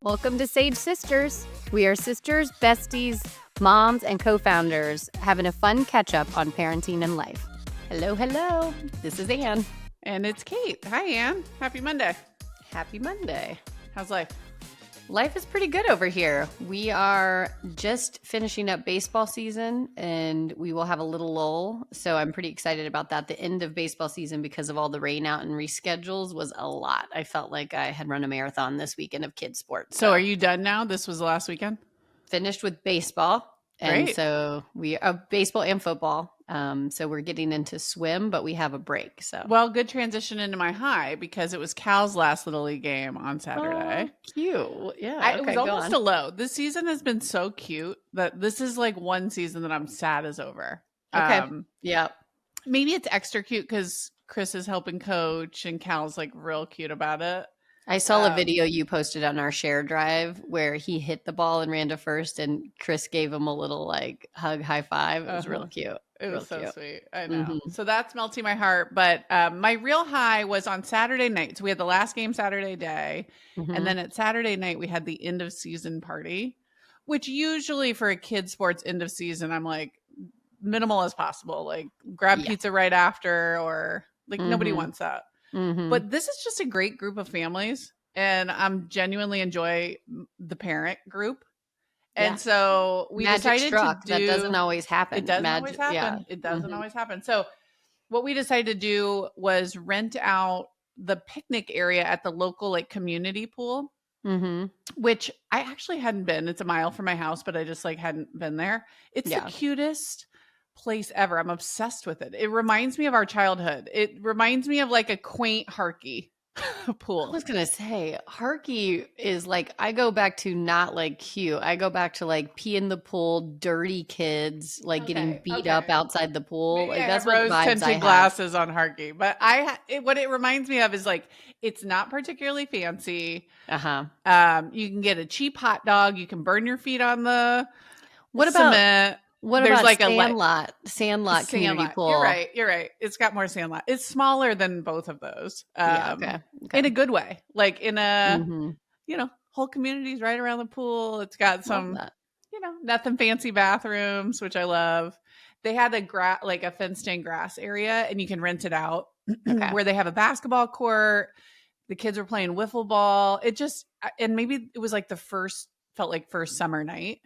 Welcome to Sage Sisters. We are sisters, besties, moms, and co-founders having a fun catch-up on parenting and life. Hello, hello. This is Anne. And it's Kate. Hi, Anne. Happy Monday. Happy Monday. How's life? Life is pretty good over here. We are just finishing up baseball season and we will have a little lull. So I'm pretty excited about that. The end of baseball season, because of all the rain out and reschedules, was a lot. I felt like I had run a marathon this weekend of kids sports. So are you done now? This was the last weekend? Finished with baseball. And Great. so we are baseball and football. So we're getting into swim, but we have a break. So Well, good transition into my high because it was Cal's last Little League game on Saturday. Oh, cute. Yeah. It was almost a low. This season has been so cute that this is like one season that I'm sad is over. Okay. Yeah. Maybe it's extra cute because Chris is helping coach and Cal's like real cute about it. I saw a video you posted on our share drive where he hit the ball and ran to first and Chris gave him a little like hug, high five. It was real cute. It was so cute. sweet. I know. So that's melting my heart. But my real high was on Saturday night. So we had the last game Saturday day. And then at Saturday night, we had the end of season party, which usually for a kid sports end of season, I'm like minimal as possible. Like grab pizza right after or like nobody wants that. But this is just a great group of families. And I'm genuinely enjoy the parent group. And so we decided to do that doesn't always happen. It doesn't always happen. Yeah. It doesn't always happen. So what we decided to do was rent out the picnic area at the local like community pool, which I actually hadn't been. It's a mile from my house, but I just like hadn't been there. It's the cutest place ever. I'm obsessed with it. It reminds me of our childhood. It reminds me of like a quaint Harkey pool. I was going to say, Harkey is like, I go back to not like cute. I go back to like pee in the pool, dirty kids, like getting beat up outside the pool. Maybe like that's what vibes I have. Rose-tinted glasses on Harkey. But what it reminds me of is like, it's not particularly fancy. You can get a cheap hot dog. You can burn your feet on the cement. There's about like sandlot community pool? You're right. It's got more sandlot. It's smaller than both of those. Okay. In a good way. Like in a, whole community's right around the pool. It's got some, nothing fancy bathrooms, which I love. They had a fenced-in grass area, and you can rent it out where they have a basketball court. The kids were playing wiffle ball. And maybe it was like first summer night.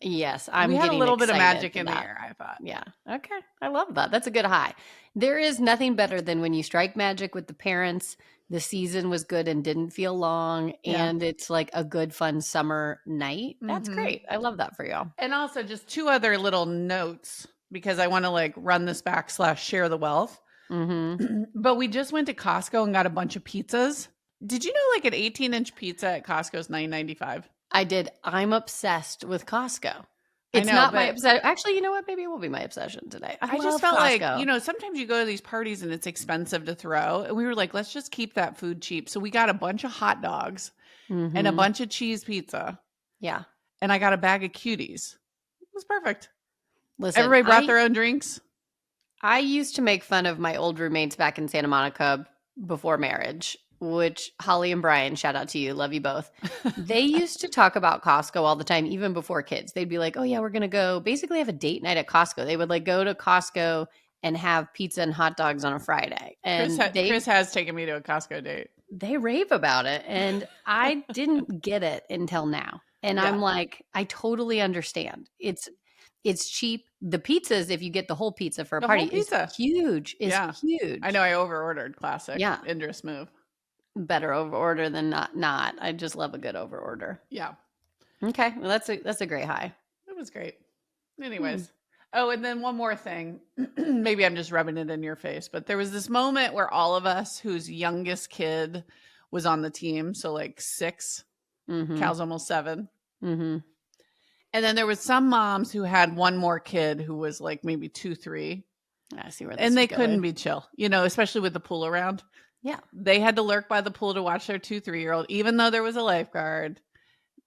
Yes, we had a little bit of magic in the air, I thought. Yeah. Okay. I love that. That's a good high. There is nothing better than when you strike magic with the parents. The season was good and didn't feel long. And it's like a good, fun summer night. That's great. I love that for y'all. And also just two other little notes because I want to like run this back / share the wealth. But we just went to Costco and got a bunch of pizzas. Did you know like an 18-inch pizza at Costco is $9.95? I did. I'm obsessed with Costco. It's not my obsession. Actually, you know what? Maybe it will be my obsession today. I just felt Costco. like, sometimes you go to these parties and it's expensive to throw. And we were like, let's just keep that food cheap. So we got a bunch of hot dogs and a bunch of cheese pizza. Yeah. And I got a bag of cuties. It was perfect. Listen, everybody brought their own drinks. I used to make fun of my old roommates back in Santa Monica before marriage, which Holly and Brian, shout out to you. Love you both. They used to talk about Costco all the time, even before kids. They'd be like, oh yeah, we're going to go basically have a date night at Costco. They would like go to Costco and have pizza and hot dogs on a Friday. And Chris has taken me to a Costco date. They rave about it. And I didn't get it until now. And I'm like, I totally understand. It's cheap. The pizzas, if you get the whole pizza for a party, is huge. It's huge. I know I over-ordered. Classic. Yeah. Indris move. Better over order than not. I just love a good over order. Yeah. Okay. Well, that's a great high. It was great. Anyways. Oh, and then one more thing. Maybe I'm just rubbing it in your face, but there was this moment where all of us whose youngest kid was on the team, so like 6, Cal's almost 7. And then there was some moms who had one more kid who was like maybe 2, 3. I see where this and they couldn't be chill, especially with the pool around. Yeah. They had to lurk by the pool to watch their 2, 3-year-old, even though there was a lifeguard.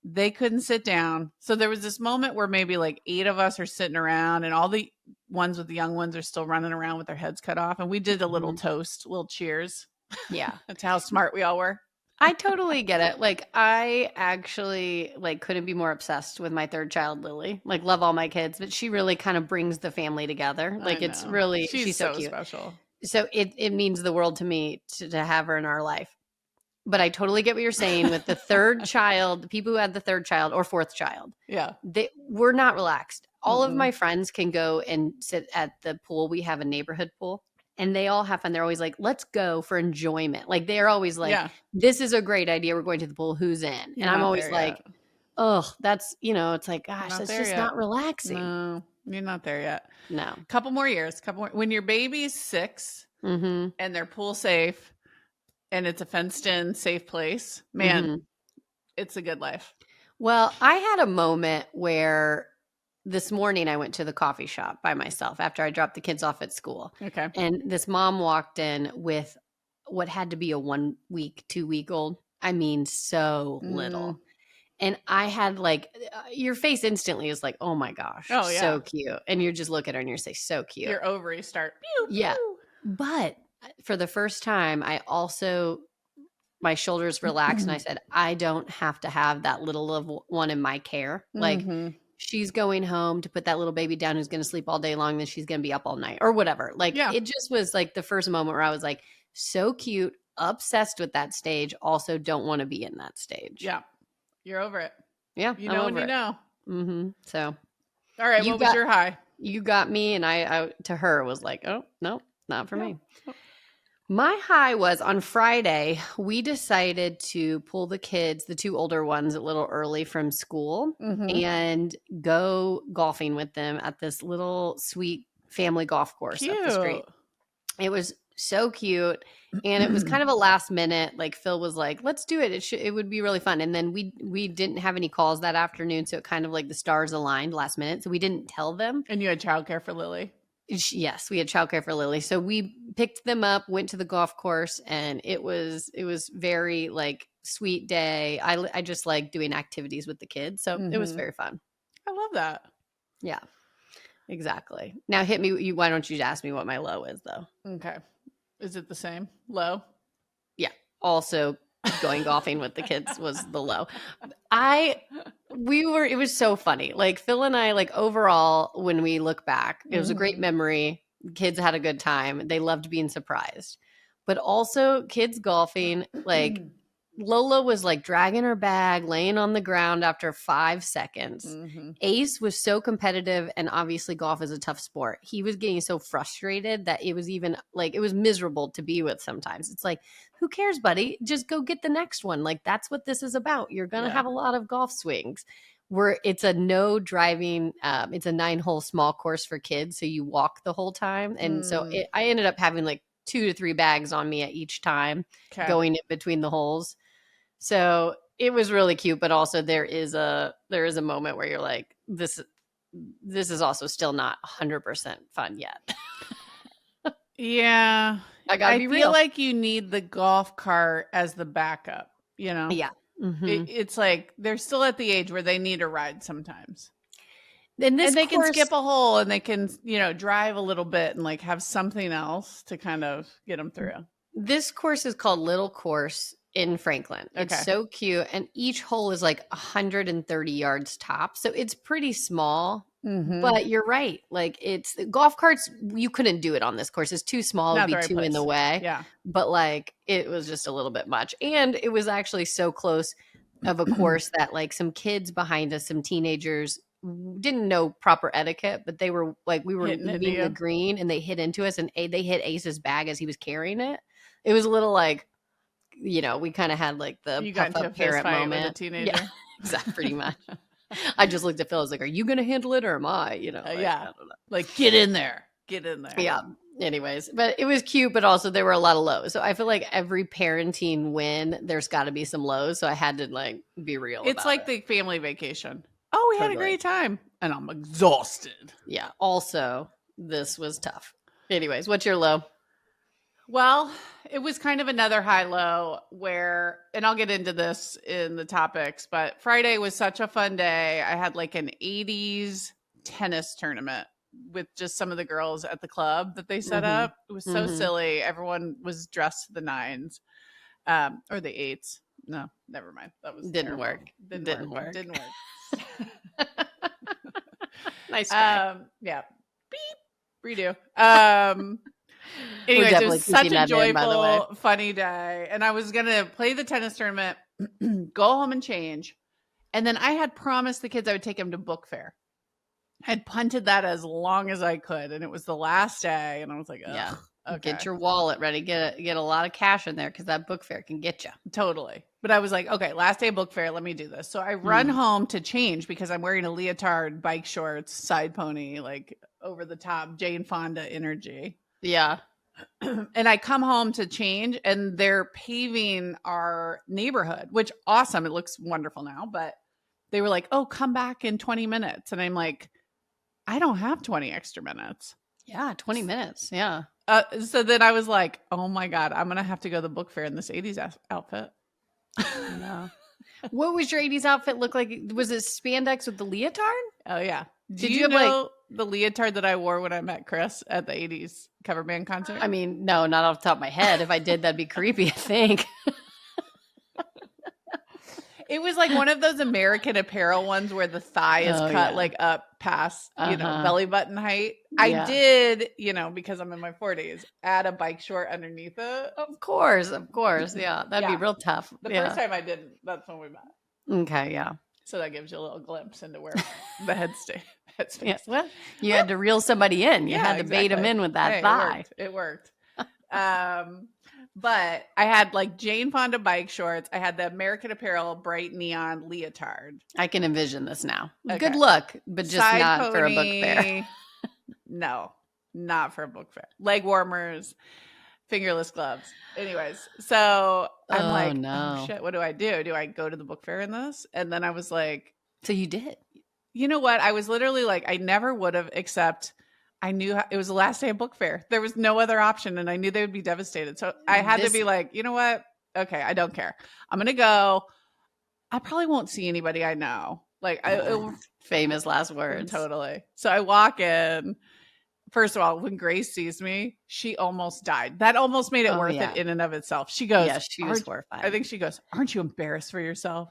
They couldn't sit down. So there was this moment where maybe like 8 of us are sitting around and all the ones with the young ones are still running around with their heads cut off. And we did a little toast, little cheers. Yeah. That's how smart we all were. I totally get it. Like I actually like couldn't be more obsessed with my third child, Lily. Like love all my kids, but she really kind of brings the family together. I Like it's know. really She's she's so so cute. special. So it means the world to me to have her in our life. But I totally get what you're saying with the third child, the people who had the third child or fourth child. Yeah. They were not relaxed. All of Mm-mm. my friends can go and sit at the pool. We have a neighborhood pool. And they all have fun. They're always like, let's go for enjoyment. Like they're always like, Yeah. this is a great idea. We're going to the pool. Who's in? You're And I'm not always there yet. like, oh, that's, it's like, You're gosh, not that's there just yet. not relaxing. No, you're not there yet. No. Couple more years. Couple more. When your baby's 6 Mm-hmm. and they're pool safe and it's a fenced in, safe place, man, Mm-hmm. it's a good life. Well, I had a moment where this morning I went to the coffee shop by myself after I dropped the kids off at school. Okay. And this mom walked in with what had to be a 1 week, 2 week old. I mean, so little. And I had like, your face instantly is like, oh my gosh, Oh, so yeah. cute. And you just look at her and you say, so cute. Your ovaries start. Pew, Yeah. pew. But for the first time, my shoulders relaxed and I said, I don't have to have that little one in my care. Like, Mhm. she's going home to put that little baby down who's going to sleep all day long, then she's going to be up all night or whatever. Like Yeah. it just was like the first moment where I was like, so cute, obsessed with that stage, also don't want to be in that stage. Yeah. You're over it. Yeah. You know when you know. Mm-hmm. So all right. What was your high? You got me, and I to her was like, oh, no, not for Yeah. me. My high was on Friday, we decided to pull the kids, the two older ones, a little early from school and go golfing with them at this little sweet family golf course up the street. It was so cute. And it was kind of a last minute, like Phil was like, let's do it. It would be really fun. And then we didn't have any calls that afternoon. So it kind of like the stars aligned last minute. So we didn't tell them. And you had childcare for Lily. Yes, we had childcare for Lily. So we picked them up, went to the golf course, and it was very like sweet day. I just like doing activities with the kids. So it was very fun. I love that. Yeah. Exactly. Now hit me. Why don't you ask me what my low is though? Okay. Is it the same? Low? Yeah. Also going golfing with the kids was the low. It was so funny. Like Phil and I, like overall, when we look back, it was a great memory. Kids had a good time. They loved being surprised. But also kids golfing, like Lola was like dragging her bag, laying on the ground after 5 seconds. Ace was so competitive, and obviously golf is a tough sport. He was getting so frustrated that it was even like, it was miserable to be with sometimes. It's like, who cares, buddy? Just go get the next one. Like, that's what this is about. You're going to have a lot of golf swings. Where it's a no driving, it's a 9-hole small course for kids. So you walk the whole time. And so I ended up having like 2 to 3 bags on me at each time going in between the holes. So it was really cute, but also there is a moment where you're like, this is also still not 100% fun yet. Yeah. I gotta be real. Feel like you need the golf cart as the backup, you know? Yeah. It's like they're still at the age where they need a ride sometimes. And they can skip a hole and they can, drive a little bit and like have something else to kind of get them through. This course is called Little Course in Franklin. It's so cute. And each hole is like 130 yards top. So it's pretty small. But you're right. Like it's golf carts, you couldn't do it on this course. It's too small. It'd be too in the way. Yeah. But like it was just a little bit much. And it was actually so close of a course that like some kids behind us, some teenagers didn't know proper etiquette, but they were like, we were leaving the green and they hit into us and they hit Ace's bag as he was carrying it. It was a little like, we kind of had like the puff up parent moment. With a teenager. Yeah, exactly, pretty much. I just looked at Phil. I was like, "Are you going to handle it, or am I?" I don't know. Like get in there. Yeah. Anyways, but it was cute, but also there were a lot of lows. So I feel like every parenting win, there's got to be some lows. So I had to like be real. It's like the family vacation. Oh, we had a great time, and I'm exhausted. Yeah. Also, this was tough. Anyways, what's your low? Well, it was kind of another high-low where, and I'll get into this in the topics, but Friday was such a fun day. I had like an 80s tennis tournament with just some of the girls at the club that they set up. It was so silly. Everyone was dressed to the 9s or the 8s. No, never mind. That was Didn't terrible. work. Didn't work. Didn't work. Nice try. Yeah. Beep. Redo. We're Anyways, it definitely was such keeping a that in, by the way. joyful, funny day. And I was going to play the tennis tournament, go home and change. And then I had promised the kids I would take them to book fair. I had punted that as long as I could. And it was the last day. And I was like, ugh. Yeah. Okay. Get your wallet ready. Get a lot of cash in there because that book fair can get you. Totally. But I was like, okay, last day of book fair, let me do this. So I run home to change because I'm wearing a leotard, bike shorts, side pony, like over the top, Jane Fonda energy. Yeah. And I come home to change and they're paving our neighborhood, which awesome. It looks wonderful now. But they were like, oh, come back in 20 minutes. And I'm like, I don't have 20 extra minutes. Yeah. 20 minutes. Yeah. So then I was like, oh my God, I'm going to have to go to the book fair in this 80s outfit. No. What was your 80s outfit look like? Was it spandex with the leotard? Oh, yeah. Did you you have know the leotard that I wore when I met Chris at the 80s cover band concert? I mean, no, not off the top of my head. If I did, that'd be creepy, I think. It was like one of those American Apparel ones where the thigh is cut like up past, belly button height. Yeah. I did, because I'm in my 40s, add a bike short underneath it. Of course. Yeah. That'd be real tough. The first time I didn't, that's when we met. Okay. Yeah. So that gives you a little glimpse into where the headspace. Yeah. Well, you had to reel somebody in. You had to bait them in with that thigh. It worked. But I had like Jane Fonda bike shorts. I had the American Apparel bright neon leotard. I can envision this now. Okay. Good look, but just side not pony. For a book fair. No, not for a book fair. Leg warmers, fingerless gloves. Anyways, so I'm oh shit, what do I do? Do I go to the book fair in this? And then I was like, so you did. You know what? I was literally like, I never would have, except I knew it was the last day of book fair. There was no other option, and I knew they would be devastated. So I had to be like, you know what? Okay, I don't care. I'm going to go. I probably won't see anybody I know. Like, famous last words. Totally. So I walk in. First of all, when Grace sees me, she almost died. That almost made it worth it in and of itself. She goes, yeah, she was horrified. I think she goes, aren't you embarrassed for yourself?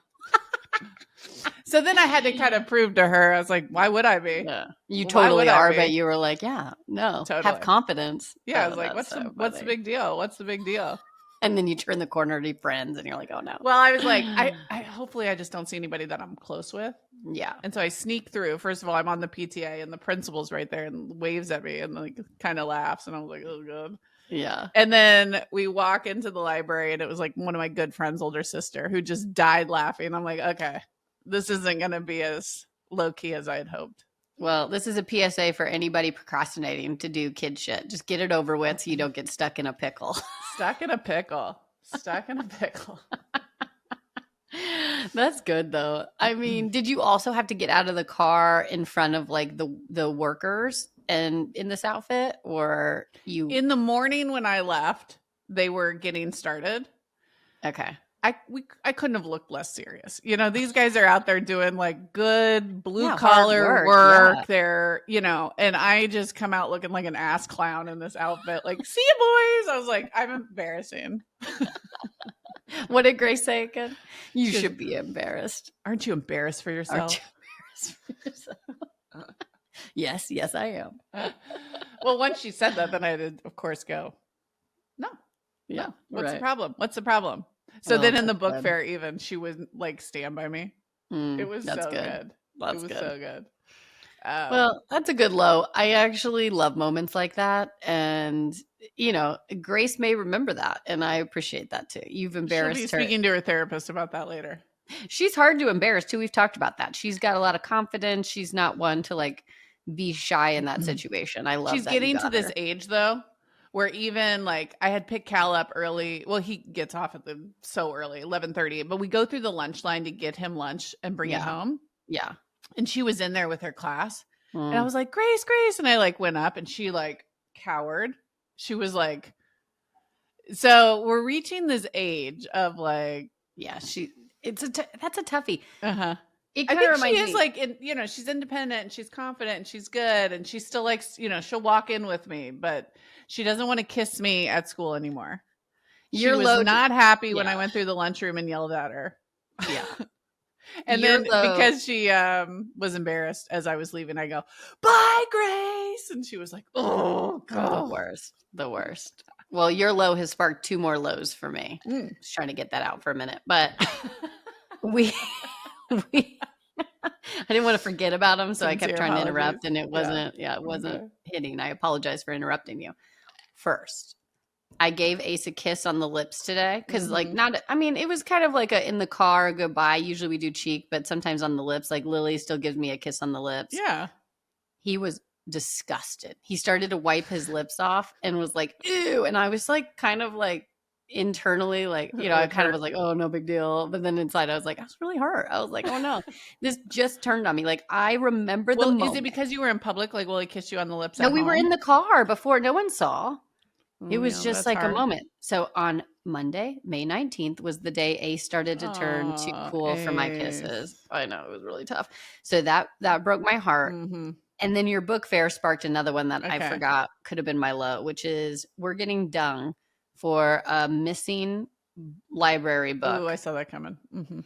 So then I had to kind of prove to her. I was like, why would I be? Yeah. You totally are, but you were like, yeah, no, totally. Have confidence. Yeah, I was like, what's the big deal? What's the big deal? And then you turn the corner to friends and you're like, oh no. Well, I was like, I hopefully I just don't see anybody that I'm close with. Yeah. And so I sneak through. First of all, I'm on the PTA and the principal's right there and waves at me and like kind of laughs. And I was like, oh God. Yeah. And then we walk into the library and it was like one of my good friends' older sister who just died laughing. I'm like, okay, this isn't going to be as low key as I had hoped. Well, this is a PSA for anybody procrastinating to do kid shit. Just get it over with so you don't get stuck in a pickle. Stuck in a pickle. That's good though. I mean, did you also have to get out of the car in front of like the workers and in this outfit, or you? In the morning when I left, they were getting started. Okay. I couldn't have looked less serious. These guys are out there doing like good blue collar work. Yeah. They're, and I just come out looking like an ass clown in this outfit. Like, see you boys. I was like, I'm embarrassing. What did Grace say again? You should be embarrassed. Aren't you embarrassed for yourself? Aren't you embarrassed for yourself? Yes, I am. Well, once she said that, then I did, of course, go, no. Yeah. What's the problem? So then in the book fair, even she would like stand by me. It was so good. That's it was good. So good. Well, that's a good low. I actually love moments like that. And, Grace may remember that. And I appreciate that too. You've embarrassed her. She'll be speaking to her therapist about that later. She's hard to embarrass too. We've talked about that. She's got a lot of confidence. She's not one to like be shy in that situation. I love She's that. She's getting to this age though, where even like I had picked Cal up early. Well, he gets off at so early, 11:30, but we go through the lunch line to get him lunch and bring it home. Yeah. And she was in there with her class. And I was like, Grace. And I like went up and she like cowered. She was like, so we're reaching this age of like, that's a toughie. Uh-huh. I think she is like, she's independent and she's confident and she's good. And she still likes, she'll walk in with me, but she doesn't want to kiss me at school anymore. She Your was low, not happy when yeah. I went through the lunchroom and yelled at her. Yeah. And Your then low, because she was embarrassed as I was leaving, I go, "Bye, Grace," and she was like, "Oh the God." worst. The worst. Well, your low has sparked 2 more lows for me. Mm. Just trying to get that out for a minute, but we we I didn't want to forget about them, so I kept Sincere trying to apologies. interrupt, and it wasn't Okay. hitting. I apologize for interrupting you. First, I gave Ace a kiss on the lips today because, like, it was kind of like a in the car goodbye. Usually we do cheek, but sometimes on the lips. Like Lily still gives me a kiss on the lips. Yeah. He was disgusted. He started to wipe his lips off and was like, "Ew," and I was like, kind of like internally, like, I Like kind of her. was like, "Oh, no big deal," but then inside I was like, I was really hurt. I was like, "Oh no, this just turned on me." Like I remember the Well, is it moment. because you were in public? Like, will he kiss you on the lips No, at we were in home? the car before. No one saw. It Oh, was yeah, just that's like a hard. moment. So on Monday, May 19th was the day Ace started to turn too Oh, cool for my kisses. Ace. I know, it was really tough. So that broke my heart. Mm-hmm. And then your book fair sparked another one that I Okay. forgot could have been my low, which is we're getting dung for a missing library Ooh, I book. saw that coming. Mm-hmm.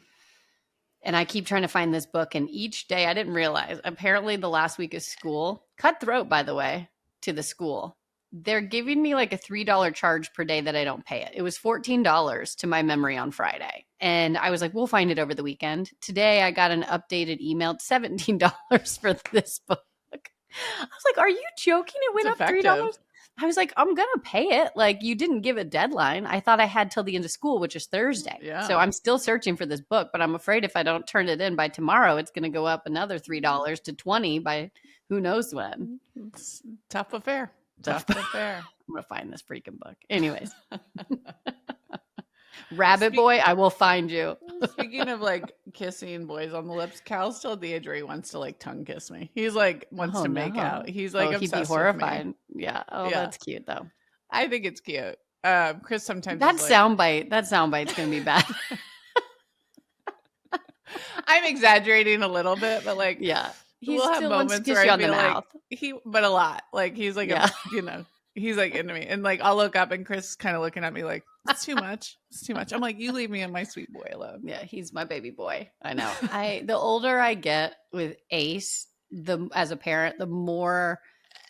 And I keep trying to find this book. And each day I didn't realize, apparently the last week of school, cutthroat, by the way, to the school. They're giving me like a $3 charge per day that I don't pay it. It was $14 to my memory on Friday. And I was like, we'll find it over the weekend. Today I got an updated email, $17 for this book. I was like, are you joking? It went It's up $3. effective. I was like, I'm going to pay it. Like, you didn't give a deadline. I thought I had till the end of school, which is Thursday. Yeah. So I'm still searching for this book, but I'm afraid if I don't turn it in by tomorrow, it's going to go up another $3 to 20 by who knows when. It's tough affair. Tough affair. I'm going to find this freaking book. Anyways. Rabbit boy, I will find you. Speaking of like kissing boys on the lips, Cal's still at the age where he wants to like tongue kiss me. He's like wants to make out. He's like he'd be obsessed horrified. with me. Yeah. Oh, Yeah. that's cute though. I think it's cute. Chris sometimes That is like, soundbite's gonna be bad. I'm exaggerating a little bit, but like Yeah. He we'll have still wants to moments kiss where you I on the feel like mouth. but a lot. Like he's like Yeah. he's like into me. And like I'll look up and Chris is kind of looking at me like, it's too much. It's too much. I'm like, you leave me and my sweet boy alone. Yeah, he's my baby boy. I know. The older I get with Ace, as a parent, the more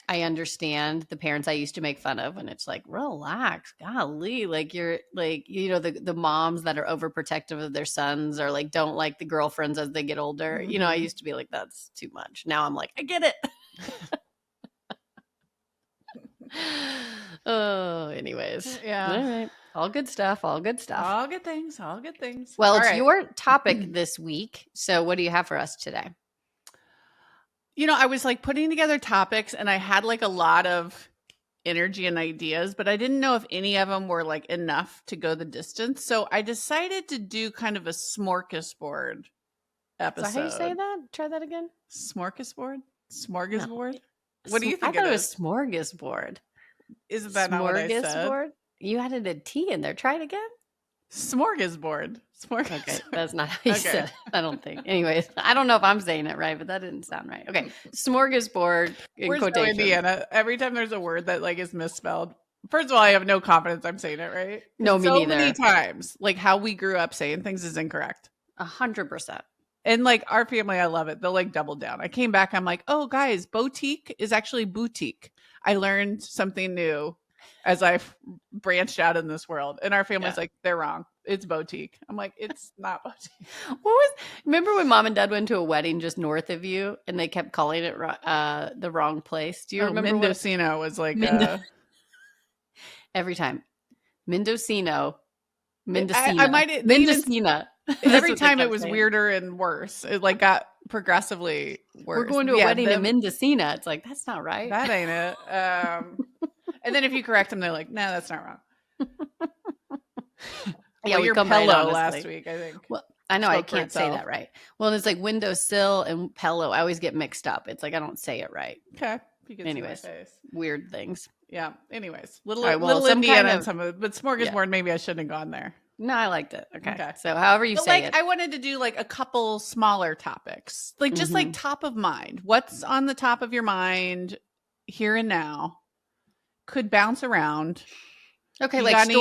I understand the parents I used to make fun of, and it's like, relax, golly, like you're like, the moms that are overprotective of their sons or like don't like the girlfriends as they get older. I used to be like, that's too much. Now I'm like, I get it. Oh, anyways. Yeah. All right. All good stuff. All good stuff. All good things. All good things. Well, All it's right. your topic this week. So what do you have for us today? I was like putting together topics and I had like a lot of energy and ideas, but I didn't know if any of them were like enough to go the distance. So I decided to do kind of a smorgasbord episode. Is that how you say that? Try that again. Smorgasbord? Smorgasbord? No. What do you think I thought it was is? smorgasbord. Isn't that not what I said? Smorgasbord? You added a T in there. Try it again. Smorgasbord. Okay, that's not how you said it, I don't think. Anyways, I don't know if I'm saying it right, but that didn't sound right. Okay, smorgasbord in We're so quotation. Indiana. Every time there's a word that like is misspelled, first of all, I have no confidence I'm saying it right. No, me so neither. Many times, like how we grew up saying things is incorrect. 100%. And like our family, I love it. They'll like double down. I came back, I'm like, oh guys, boutique is actually boutique. I learned something new as I've branched out in this world. And our family's like, they're wrong. It's boutique. I'm like, it's not boutique. Remember when mom and dad went to a wedding just north of you and they kept calling it the wrong place? Do you remember? Mendocino was like every time. Mendocino. I might Mendocino. Every time it was saying. Weirder and worse. It like got progressively worse. We're going to a wedding in Mendocino. It's like, that's not right. That ain't it. And then if you correct them, they're like, no, that's not wrong. Yeah, we come pillow last week, I think. Well, I know I can't say that right. Well, it's like windowsill and pillow. I always get mixed up. It's like I don't say it right. Okay. You can anyways, see my face. Weird things. Yeah. Anyways, little kind Indiana of, and some of it, but smorgasbord, maybe I shouldn't have gone there. No, I liked it. Okay. So however you say it. I wanted to do like a couple smaller topics, like just like top of mind. What's on the top of your mind here and now? Could bounce around. Okay, You like got any?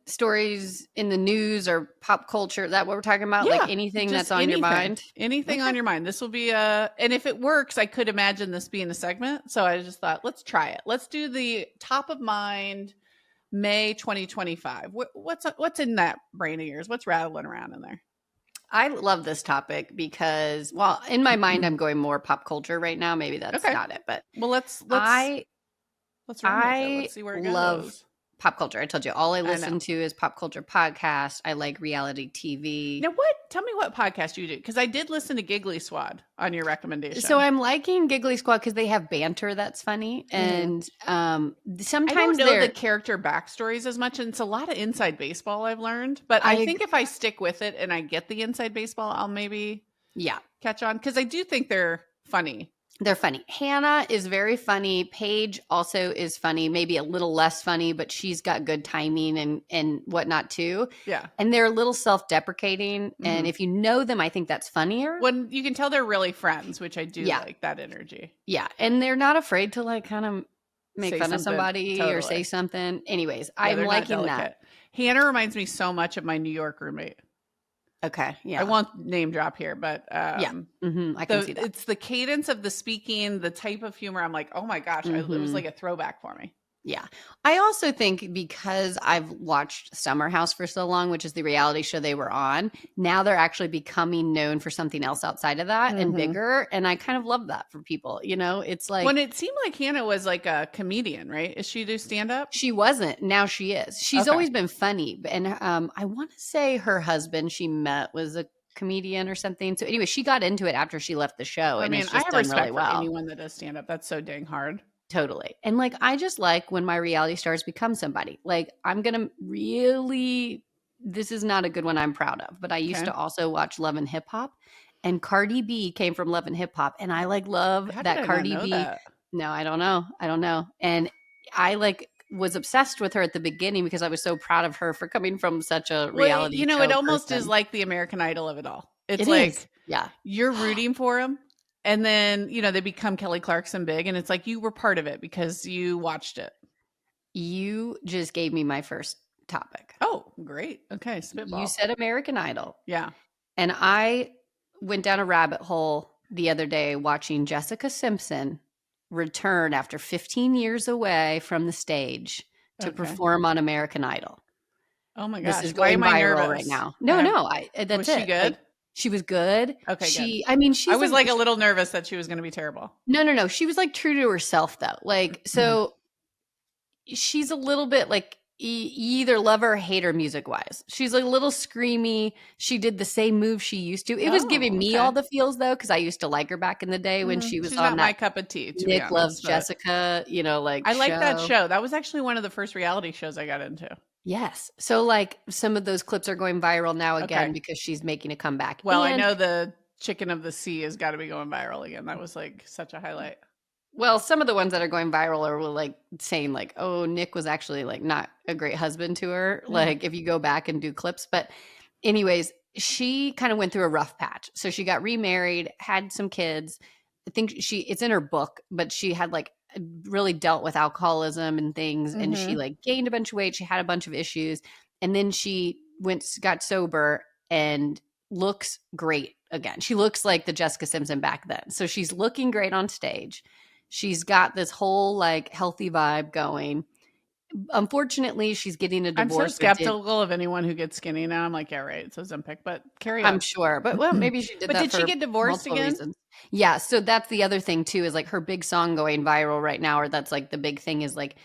stories in the news or pop culture. Is that what we're talking about? Like Yeah, anything just that's on your mind? anything Okay. on your mind. This will be and if it works, I could imagine this being a segment. So I just thought, let's try it. Let's do the top of mind May 2025. What's in that brain of yours? What's rattling around in there? I love this topic because, well, in my mind, I'm going more pop culture right now. Maybe that's Okay. not it, but Well, I let's run with it. I Let's see where it love goes. pop culture. I told you all I I know. listen to is pop culture podcasts. I like reality Now, TV. tell me what podcast you do, because I did listen to Giggly Swad on your So recommendation. I'm liking Giggly Squad because they have banter that's funny, Mhm. and I don't sometimes know the they're character backstories as much, and it's a lot of inside baseball I've learned. But I I think if I stick with it and I get the inside baseball, I'll maybe yeah. catch on, because I do think they're funny. They're funny. Hannah is very funny. Paige also is funny, maybe a little less funny, but she's got good timing and whatnot too. Yeah. And they're a little self-deprecating. And Hmm. if you know them, I think that's funnier. When you can tell they're really friends, which I do Yeah. like that energy. Yeah. And they're not afraid to like kind of make Say fun of something. somebody or say Totally. something. Anyways, Yeah, I'm they're not liking that. delicate. Hannah reminds me so much of my New York roommate. Okay. I Yeah. won't name drop here, but Yeah. I can see that. it's the cadence of the speaking, the type of humor. I'm like, oh my gosh, it was hmm like a throwback for me. Yeah. I also think because I've watched Summer House for so long, which is the reality show they were on, now they're actually becoming known for something else outside of that and Hmm. bigger. And I kind of love that for people. You know, it's When like it seemed like Hannah was like a comedian, right? Is she do stand up? she wasn't. Now she is. She's Okay. always been funny. And I want to say her husband she met was a comedian or something. So anyway, she got into it after she left the show I and mean, it's I just have done really respect for well. anyone that does stand up. That's so dang hard. Totally. And like I just like when my reality stars become somebody. Like I'm going to really this is not a good one I'm proud of, but I used Okay. to also watch Love and Hip Hop and Cardi B came from Love and Hip Hop and I like love How did that I not Cardi know B. that? No, I don't know. I don't know. And I like was obsessed with her at the beginning because I was so proud of her for coming from such a Well, reality it show almost is person. like the American Idol of it all. It's It is. like Yeah. you're rooting for them, and then, they become Kelly Clarkson big, and it's like you were part of it because you watched it. You just gave me my first topic. Oh, great. Okay, You spitball. said American Idol. Yeah. And I went down a rabbit hole the other day watching Jessica Simpson return after 15 years away from the stage to Okay. perform on American Idol. Oh my This gosh. is Why going am I viral right nervous? now. No, no, that's Was she it. Like good? she was good. Okay, good. I mean, I she's was a like a little nervous that she was going to be terrible. no, no, no. She was like true to herself though. Like so she's a little bit like you either love her or hate her music wise. She's like a little screamy. She did the same move she used to. It was giving Oh, me all okay. the feels though, because I used to like her back in the day when she was She's not on my that cup of tea, to be Nick Loves honest, but Jessica, like I like that show. show. That was actually one of the first reality shows I got into. Yes. So like some of those clips are going viral now again Okay. because she's making a comeback. Well, I And know the Chicken of the Sea has got to be going viral again. That was like such a highlight. well, some of the ones that are going viral are like saying like, "Oh, Nick was actually like not a great husband to her." Like if you go back and do clips, but anyways, she kind of went through a rough patch. So she got remarried, had some kids. I think it's in her book, but she had like really dealt with alcoholism and things and she Mm-hmm. like gained a bunch of weight, she had a bunch of issues, and then she got sober and looks great again. She looks like the Jessica Simpson back then. So she's looking great on stage. She's got this whole like healthy vibe going. Unfortunately, she's getting a I'm so divorce or did skeptical of anyone who gets skinny now. I'm like, yeah, right. It's Ozempic, but carry I'm on. sure. But well, maybe she did But that did she for get divorced multiple again? reasons. Yeah, so that's the other thing too is like her big song going viral right now or that's like the big thing is like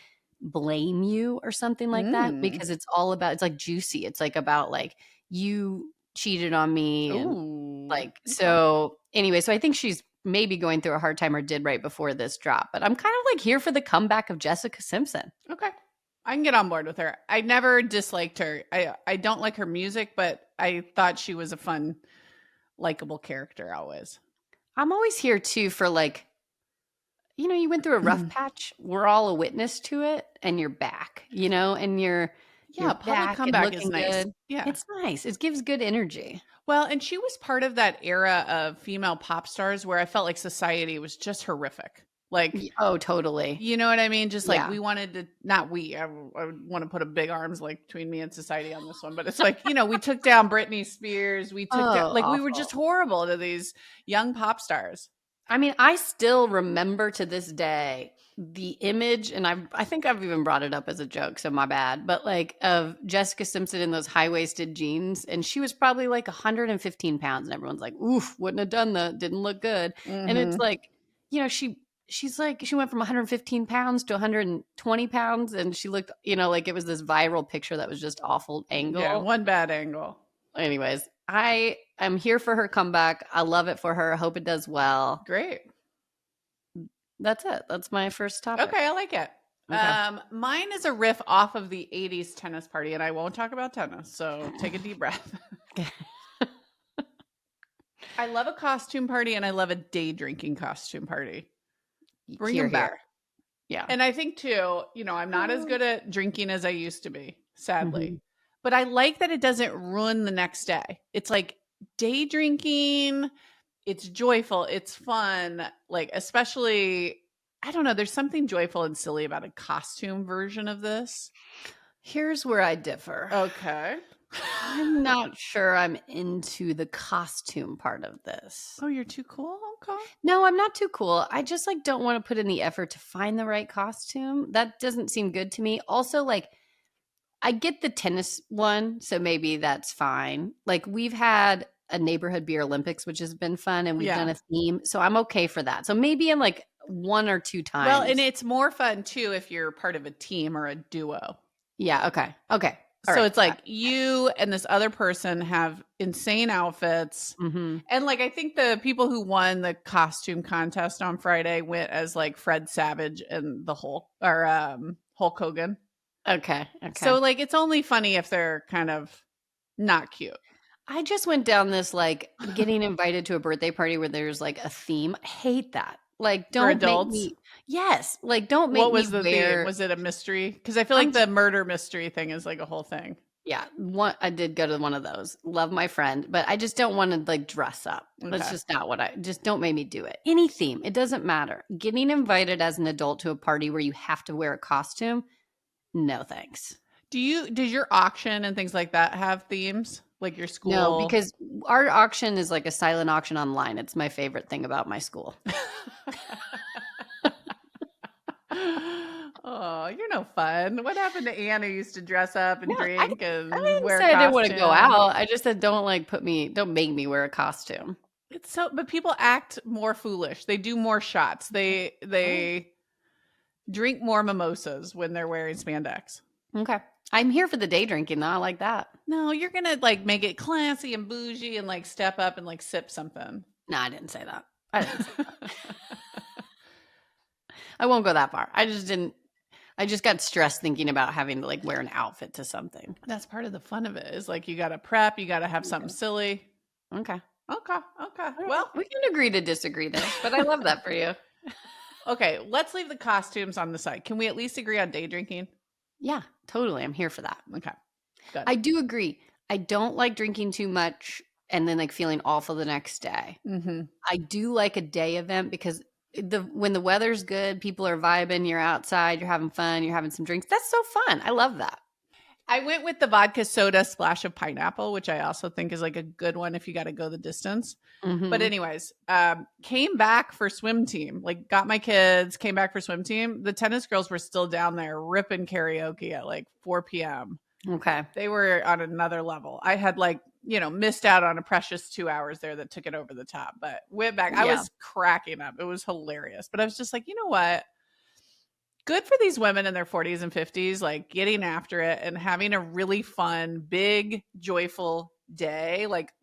blame you or something like that Mm. because it's all about it's like juicy. It's like about like you cheated on me and Ooh. like Okay. so anyway, so I think she's maybe going through a hard time or did right before this drop. But I'm kind of like here for the comeback of Jessica Simpson. Okay. I can get on board with her. I never disliked her. I don't like her music, but I thought she was a fun, likable character always. I'm always here too for like you went through a rough patch. We're all a witness to it, and you're back. And you're Yeah, public back and comeback is looking nice. good. Yeah. It's nice. It gives good energy. Well, and she was part of that era of female pop stars where I felt like society was just horrific. Like, Oh, totally. you know what I mean? Just like Yeah. we wanted to, not we, I want to put a big arms like between me and society on this one, but it's like, we took down Britney Spears. We took down, Oh, like, we were just awful. horrible to these young pop stars. I mean, I still remember to this day the image, and I think I've even brought it up as a joke, so my bad, but like of Jessica Simpson in those high-waisted jeans, and she was probably like 115 pounds, and everyone's like, oof, wouldn't have done that, didn't look good. And it's Mm-hmm. like, she's like, she went from 115 pounds to 120 pounds, and she looked, like it was this viral picture that was just awful Yeah, angle. one bad angle. Anyways, I am here for her comeback. I love it for her. I hope it does well. Great. That's it. That's my first topic. Okay, I like it. Okay. Mine is a riff off of the 80s tennis party, and I won't talk about tennis, so take a deep breath. I love a costume party, and I love a day drinking costume party. Bring Here, them back. here. Yeah. And I think too, I'm not as good at drinking as I used to be, sadly. Mhm. But I like that it doesn't ruin the next day. It's like day drinking, it's joyful, it's fun, like especially I don't know, there's something joyful and silly about a costume version of this. Here's where I differ. Okay. I'm not sure I'm into the costume part of this. Oh, you're too cool? Okay. No, I'm not too cool. I just like don't want to put in the effort to find the right costume. That doesn't seem good to me. Also, like I get the tennis one, so maybe that's fine. Like we've had a neighborhood beer Olympics, which has been fun, and we've done a theme, so I'm okay for that. So maybe in like one or two times. Well, and it's more fun too if you're part of a team or a duo. Yeah. Okay. Okay. So right. it's like you and this other person have insane outfits. Mm-hmm. And like, I think the people who won the costume contest on Friday went as like Fred Savage and the Hulk Hulk Hogan. Okay. So like, it's only funny if they're kind of not cute. I just went down this like getting invited to a birthday party where there's like a theme. I hate that. Like, don't make me. Yes, like don't make me. What was the wear. theme? Was it a mystery? Because I feel like the murder mystery thing is like a whole thing. Yeah, I did go to one of those. Love my friend, but I just don't want to like dress up. Okay. That's just not what just don't make me do it. Any theme, it doesn't matter. Getting invited as an adult to a party where you have to wear a costume, no thanks. Does your auction and things like that have themes? Like your school? No, because our auction is like a silent auction online. It's my favorite thing about my school. Oh, you're no fun. What happened to Anne who used to dress up and drink and I didn't wear say a costume? I didn't want to go out. I just said don't make me wear a costume. It's but people act more foolish. They do more shots. They drink more mimosas when they're wearing spandex. Okay. I'm here for the day drinking though. I like that. No, you're gonna like make it classy and bougie and like step up and like sip something. No, I didn't say that. I didn't say that. I won't go that far. I just got stressed thinking about having to like wear an outfit to something. That's part of the fun of it is like you got to prep, you got to have something silly. Okay. Well, we can agree to disagree there, but I love that for you. Okay, let's leave the costumes on the side. Can we at least agree on day drinking? Yeah, totally. I'm here for that. Okay, good. I do agree. I don't like drinking too much and then like feeling awful the next day. Mm-hmm. I do like a day event because when the weather's good, people are vibing, you're outside, you're having fun, you're having some drinks. That's so fun. I love that. I went with the vodka soda splash of pineapple, which I also think is like a good one if you got to go the distance. Mm-hmm. But anyways, came back for swim team, like got my kids, came back for swim team. The tennis girls were still down there ripping karaoke at like 4 p.m. Okay. They were on another level. I had like, missed out on a precious 2 hours there that took it over the top, but went back. I was cracking up. It was hilarious. But I was just like, you know what? Good for these women in their 40s and 50s, like getting after it and having a really fun, big, joyful day. Like,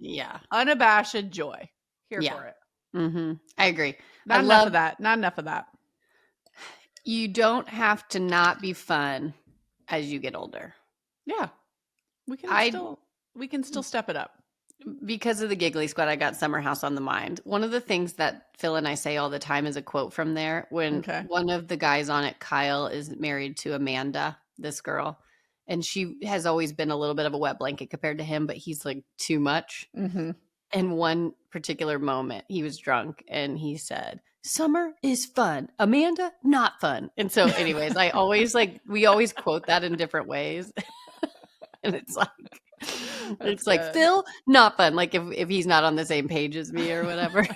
unabashed joy. Here for it. Mm-hmm. I agree. Not enough of that. You don't have to not be fun as you get older. Yeah. We can still step it up. Because of the Giggly Squad, I got Summer House on the mind. One of the things that Phil and I say all the time is a quote from there. When one of the guys on it, Kyle, is married to Amanda, this girl, and she has always been a little bit of a wet blanket compared to him, but he's like too much. Mm-hmm. And one particular moment, he was drunk and he said, Summer is fun. Amanda, not fun. And so, anyways, I always we always quote that in different ways. And That's it's like good. Phil, not fun. Like if he's not on the same page as me or whatever.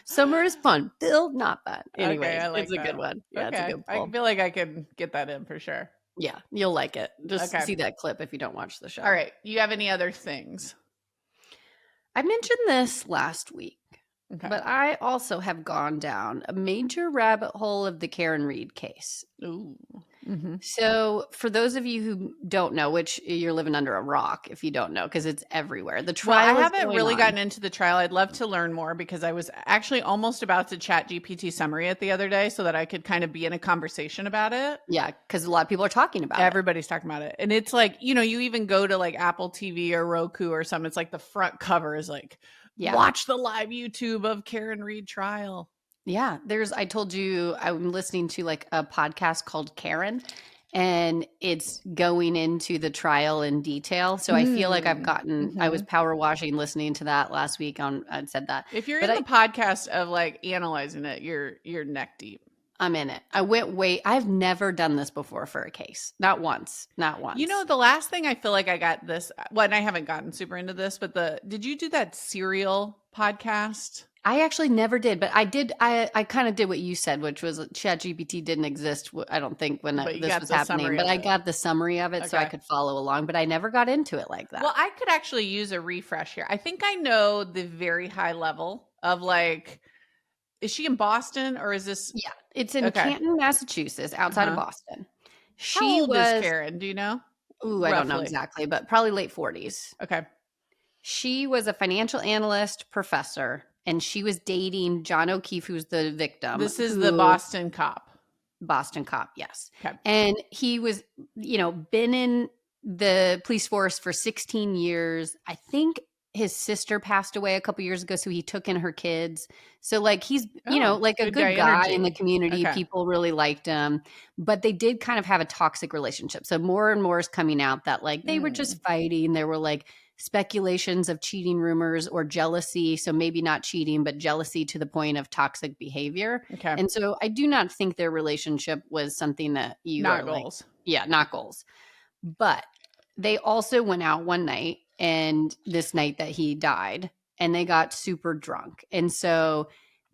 Summer is fun. Phil, not fun. Okay, Anyways, I it's like a good that. one. Yeah, it's a Okay, good I pull. feel like I can get that in for sure. Yeah, you'll like it. Just Okay. see that clip if you don't watch the show. All right. You have any other things? I mentioned this last week, Okay. but I also have gone down a major rabbit hole of the Karen Reed case. Ooh. Mm-hmm. So, for those of you who don't know, which you're living under a rock if you don't know, because it's everywhere. The Well, I trial is haven't going really on. gotten into the trial. I'd love to learn more because I was actually almost about to chat GPT summary it the other day so that I could kind of be in a conversation about it. Yeah, because a lot of people are talking about it. Everybody's talking about it. And it's like, you even go to like Apple TV or Roku or something. It's like the front cover is like, watch the live YouTube of Karen Reed trial. Yeah, I told you I'm listening to like a podcast called Karen, and it's going into the trial in detail. So I feel like I've gotten, I was power washing listening to that last week I'd said that. If you're in the podcast of like analyzing it, you're neck deep. I'm in it. I've never done this before for a case. Not once. The last thing I feel like I got this, well, and I haven't gotten super into this, but did you do that serial podcast? I actually never did, but I did. I kind of did what you said, which was ChatGPT didn't exist. I don't think when this was happening, but I got the summary of it so I could follow along. But I never got into it like that. Well, I could actually use a refresh here. I think I know the very high level of like, is she in Boston or is this? Yeah, it's in Canton, Massachusetts, outside of Boston. How old is Karen? Do you know? Ooh, I don't know exactly, but probably late 40s. Okay. She was a financial analyst professor. And she was dating John O'Keefe, who's the victim. This is the Boston cop. Boston cop, yes. Okay. And he was, been in the police force for 16 years. I think his sister passed away a couple years ago, so he took in her kids. So like he's, like a good guy in the community. Okay. People really liked him. But they did kind of have a toxic relationship. So more and more is coming out that like they were just fighting. There were like speculations of cheating rumors or jealousy. So maybe not cheating, but jealousy to the point of toxic behavior. Okay. And so I do not think their relationship was something that not goals. Not goals. But they also went out one night, and this night that he died, and they got super drunk. And so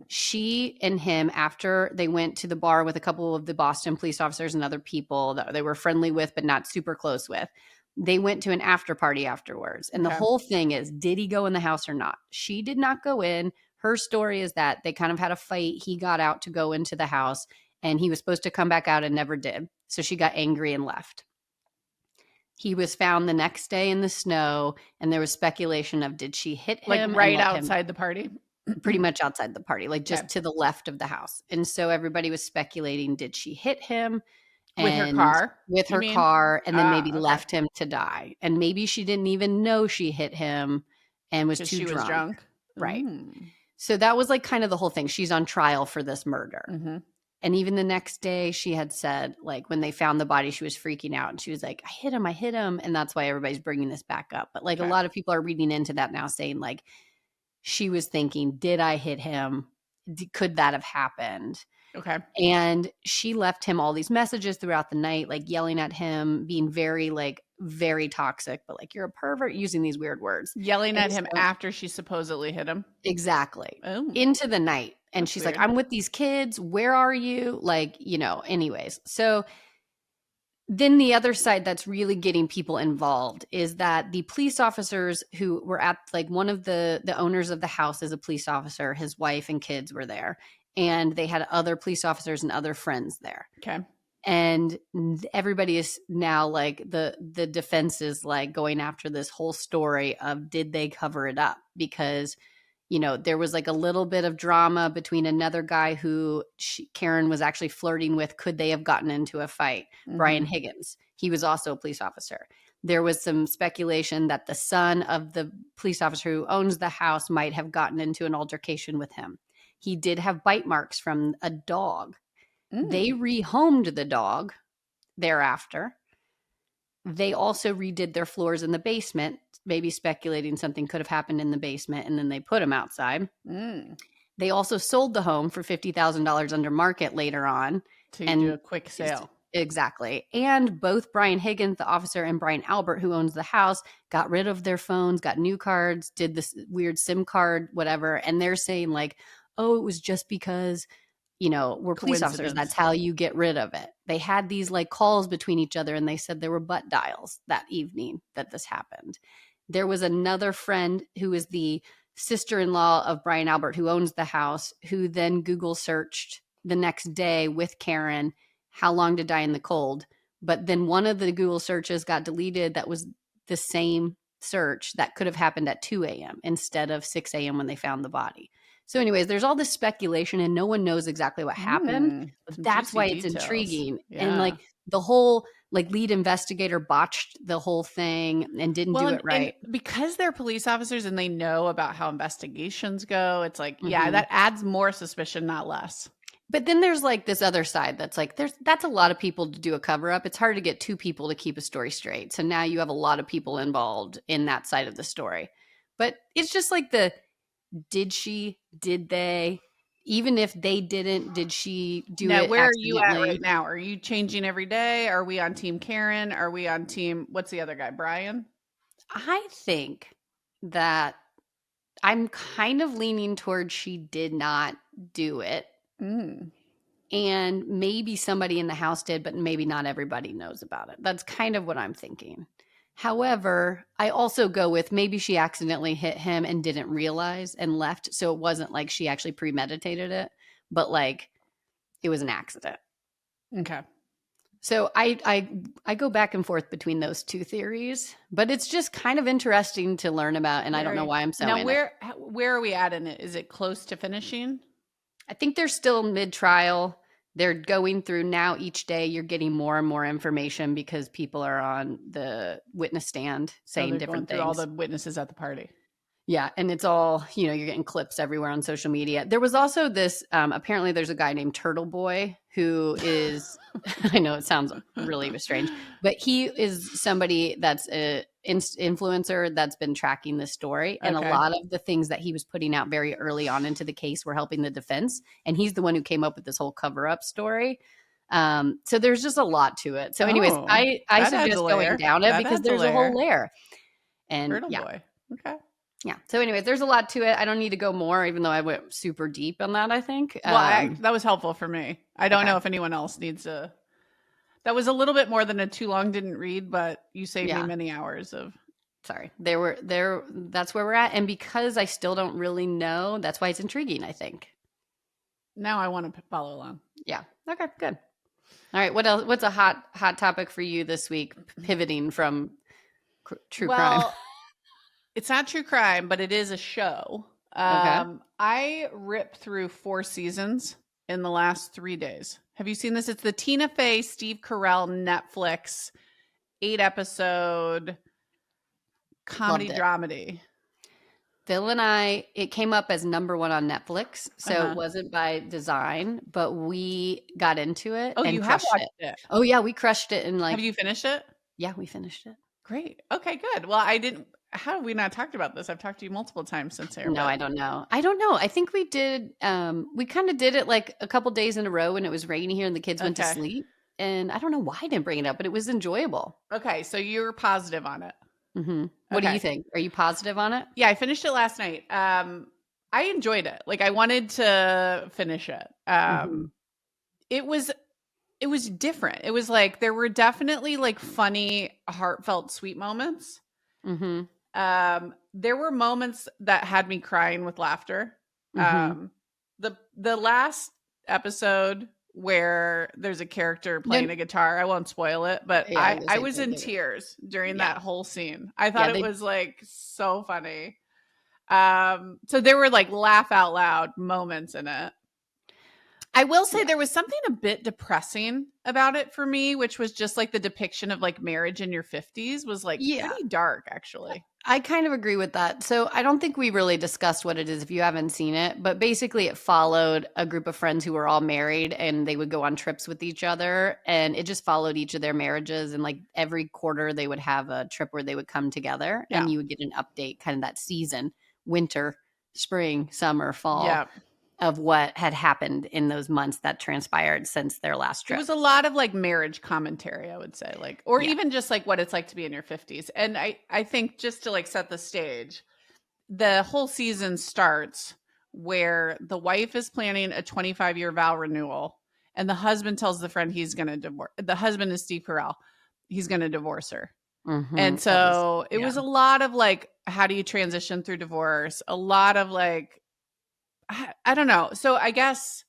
she and him, after they went to the bar with a couple of the Boston police officers and other people that they were friendly with, but not super close with, they went to an after party afterwards. And the whole thing is, did he go in the house or not? She did not go in. Her story is that they kind of had a fight. He got out to go into the house, and he was supposed to come back out and never did. So she got angry and left. He was found the next day in the snow, and there was speculation of, did she hit him? Like right outside the party? Pretty much outside the party, like just to the left of the house. And so everybody was speculating, did she hit him? With her car? With her car, and then maybe left him to die. And maybe she didn't even know she hit him and was too drunk. Was drunk. Right. So that was like kind of the whole thing. She's on trial for this murder. Mm-hmm. And even the next day, she had said, like, when they found the body, she was freaking out. And she was like, I hit him. And that's why everybody's bringing this back up. But like a lot of people are reading into that now, saying like, she was thinking, did I hit him? Could that have happened? Okay. And she left him all these messages throughout the night, like yelling at him, being very, very toxic, but like, you're a pervert, using these weird words. Yelling at him after she supposedly hit him? Exactly. Oh. Into the night. And she's weird. Like, I'm with these kids. Where are you? Like, anyways. So then the other side that's really getting people involved is that the police officers who were at, like, one of the owners of the house is a police officer. His wife and kids were there. And they had other police officers and other friends there. Okay. And everybody is now like, the defense is like going after this whole story of, did they cover it up? Because, there was like a little bit of drama between another guy who Karen was actually flirting with. Could they have gotten into a fight? Mm-hmm. Brian Higgins. He was also a police officer. There was some speculation that the son of the police officer who owns the house might have gotten into an altercation with him. He did have bite marks from a dog. They rehomed the dog thereafter. They also redid their floors in the basement, maybe speculating something could have happened in the basement, and then they put him outside. They also sold the home for $50,000 under market later on. To do And a quick sale. exactly. And both Brian Higgins, the officer, and Brian Albert, who owns the house, got rid of their phones, got new cards, did this weird SIM card, whatever. And they're saying, like, oh, it was just because, we're police officers. That's Coincidence. how you get rid of it. They had these like calls between each other, and they said there were butt dials that evening that this happened. There was another friend who is the sister-in-law of Brian Albert, who owns the house, who then Google searched the next day with Karen, how long to die in the cold. But then one of the Google searches got deleted that was the same search that could have happened at 2 a.m. instead of 6 a.m. when they found the body. So anyways, there's all this speculation and no one knows exactly what happened. But Some that's juicy why it's details. intriguing. And Yeah. like the whole like lead investigator botched the whole thing and didn't do it right. And because they're police officers and they know about how investigations go, it's like, yeah, Mhm. that adds more suspicion, not less. But then there's like this other side that's like that's a lot of people to do a cover up. It's hard to get two people to keep a story straight. So now you have a lot of people involved in that side of the story. But it's just like did they, even if they didn't, did she do Now, it where are you at accidentally? right now? Are you changing every day? Are we on team Karen? Are we on team, what's the other guy, Brian? I think that I'm kind of leaning towards she did not do it. Mm. And maybe somebody in the house did, but maybe not everybody knows about it. That's kind of what I'm thinking. However, I also go with maybe she accidentally hit him and didn't realize and left. So it wasn't like she actually premeditated it, but like it was an accident. Okay. So I go back and forth between those two theories, but it's just kind of interesting to learn about, and I don't know why I'm so now in it. where are we at in it? Is it close to finishing? I think they're still mid-trial. They're going through now each day. You're getting more and more information because people are on the witness stand saying different things. All the witnesses at the party. Yeah, and it's all, you're getting clips everywhere on social media. There was also this, apparently there's a guy named Turtle Boy who is, I know it sounds really strange, but he is somebody that's an influencer that's been tracking this story. And Okay. a lot of the things that he was putting out very early on into the case were helping the defense. And he's the one who came up with this whole cover-up story. So there's just a lot to it. So anyways, Oh, I that suggest adds a layer. going down it That because adds a there's a whole layer. layer. And Turtle yeah. Boy. Okay. Yeah. So anyways, there's a lot to it. I don't need to go more, even though I went super deep on that, I think. Well, that was helpful for me. I don't Okay. know if anyone else needs to. That was a little bit more than a too long didn't read, but you saved me many hours of. Sorry. That's where we're at. And because I still don't really know, that's why it's intriguing, I think. Now I want to follow along. Yeah. Okay, good. All right. What else? What's a hot topic for you this week, pivoting from true crime? It's not true crime, but it is a show. Okay. I ripped through 4 seasons in the last 3 days. Have you seen this? It's the Tina Fey, Steve Carell, Netflix 8-episode comedy dramedy. Phil and it came up as number 1 on Netflix, so it wasn't by design, but we got into it. Oh, and you have watched it. it? Oh yeah, we crushed it in like. Have you finished it? Yeah, we finished it. Great. Okay, good. Well, I didn't. How have we not talked about this? I've talked to you multiple times since Air. No, I don't know. I think we did. We kind of did it like a couple days in a row when it was rainy here and the kids went to sleep. And I don't know why I didn't bring it up, but it was enjoyable. Okay, so you're positive on it. Mm-hmm. What do you think? Are you positive on it? Yeah, I finished it last night. I enjoyed it. Like I wanted to finish it. It was different. It was like there were definitely like funny, heartfelt, sweet moments. There were moments that had me crying with laughter. The last episode where there's a character playing a guitar, I won't spoil it, but I was in tears during that whole scene. I thought it was like so funny. So there were like laugh out loud moments in it. I will say there was something a bit depressing about it for me, which was just like the depiction of like marriage in your 50s was like pretty dark, actually. I kind of agree with that. So I don't think we really discussed what it is if you haven't seen it, but basically it followed a group of friends who were all married and they would go on trips with each other, and it just followed each of their marriages, and like every quarter they would have a trip where they would come together and you would get an update, kind of that season, winter, spring, summer, fall. Yeah. of what had happened in those months that transpired since their last It trip. was a lot of like marriage commentary, I would say, like, or Yeah. even just like what it's like to be in your 50s. And I think just to like set the stage, the whole season starts where the wife is planning a 25-year vow renewal, and the husband tells the friend he's going to divorce. The husband is Steve Carell. He's going to divorce her. And That was, so it yeah. was a lot of like, how do you transition through divorce? A lot of like, I don't know. So I guess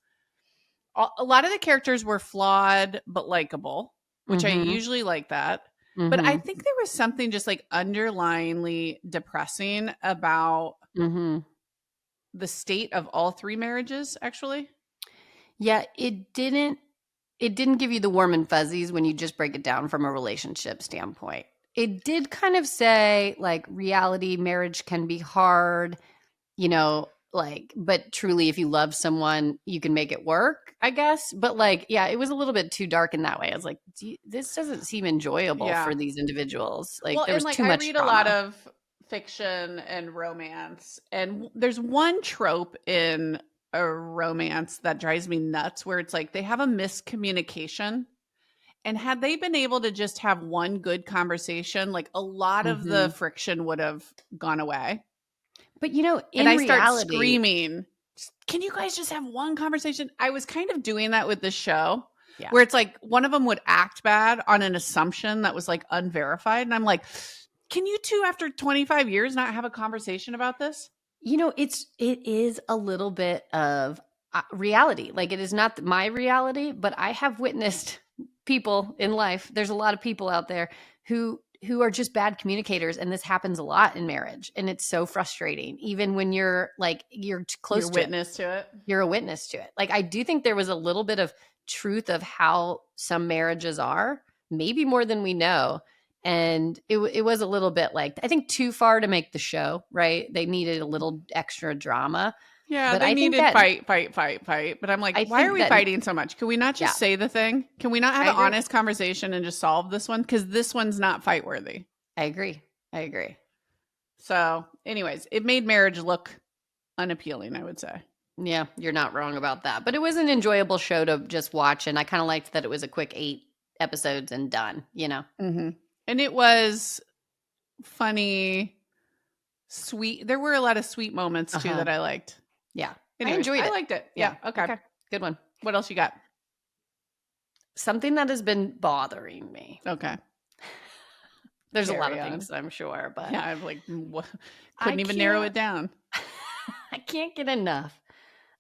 a lot of the characters were flawed but likable, which I usually like that. But I think there was something just like underlyingly depressing about the state of all three marriages, actually. Yeah, it didn't give you the warm and fuzzies when you just break it down from a relationship standpoint. It did kind of say like reality marriage can be hard, like, but truly if you love someone, you can make it work, I guess. But like, yeah, it was a little bit too dark in that way. I was like, this doesn't seem enjoyable Yeah. for these individuals. Like Well, there and was like too I much read a lot drama. of fiction and romance, and there's one trope in a romance that drives me nuts where it's like they have a miscommunication. And had they been able to just have one good conversation, like a lot of the friction would have gone away. But And in I start reality, screaming, can you guys just have one conversation? I was kind of doing that with this show yeah. where it's like one of them would act bad on an assumption that was like unverified. And I'm like, can you two, after 25 years, not have a conversation about this? It is a little bit of reality. Like it is not my reality, but I have witnessed people in life. There's a lot of people out there who are just bad communicators, and this happens a lot in marriage, and it's so frustrating. Even when you're close You're to witness to it. you're a witness to it. Like I do think there was a little bit of truth of how some marriages are, maybe more than we know. And it was a little bit like, I think too far to make the show, right? They needed a little extra drama. Yeah, But they I think needed that fight. But I'm like, I why are think we that fighting so much? Can we not yeah, just say the thing? Can we not have I an agree. honest conversation and just solve this one? Because this one's not fight worthy. I agree. So, anyways, it made marriage look unappealing, I would say. Yeah, you're not wrong about that. But it was an enjoyable show to just watch, and I kind of liked that it was a quick 8 episodes and done, Mm-hmm. And it was funny, sweet. There were a lot of sweet moments too that I liked. Yeah. Anyways, I enjoyed it. I liked it. Yeah. Okay. Good one. What else you got? Something that has been bothering me. Okay. There's a lot of things, I'm sure, but yeah, I'm like, couldn't even narrow it down. I can't get enough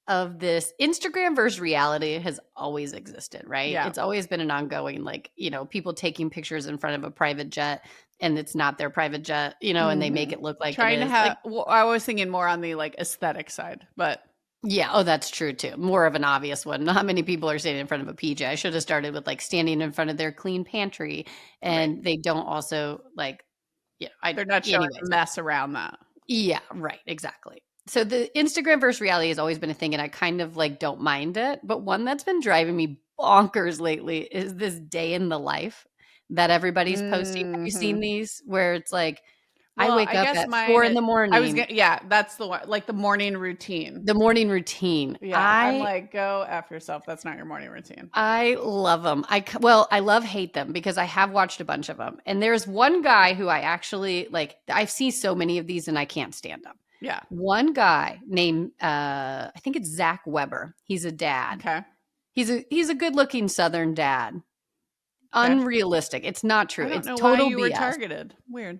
of this. Instagram versus reality has always existed, right? Yeah. It's always been an ongoing, like, people taking pictures in front of a private jet and it's not their private jet, and they make it look like trying it to is. have. Well, I was thinking more on the like aesthetic side, but yeah. Oh, that's true too. More of an obvious one. Not many people are standing in front of a PJ. I should have started with like standing in front of their clean pantry, and they don't also like. Yeah, they're not showing a mess around that. Yeah, right, exactly. So the Instagram versus reality has always been a thing, and I kind of like don't mind it. But one that's been driving me bonkers lately is this day in the life that everybody's posting. Have you seen these where it's like, I wake up at 4 in the morning. That's the one, like the morning routine. The morning routine. Yeah, I'm like, go F yourself. That's not your morning routine. I love them. I hate them because I have watched a bunch of them. And there's one guy who I actually like, I see so many of these and I can't stand them. Yeah. One guy named, I think it's Zach Weber. He's a dad. Okay. He's a good looking Southern dad. Okay. Unrealistic. It's not true. It's total BS. Were targeted. Weird.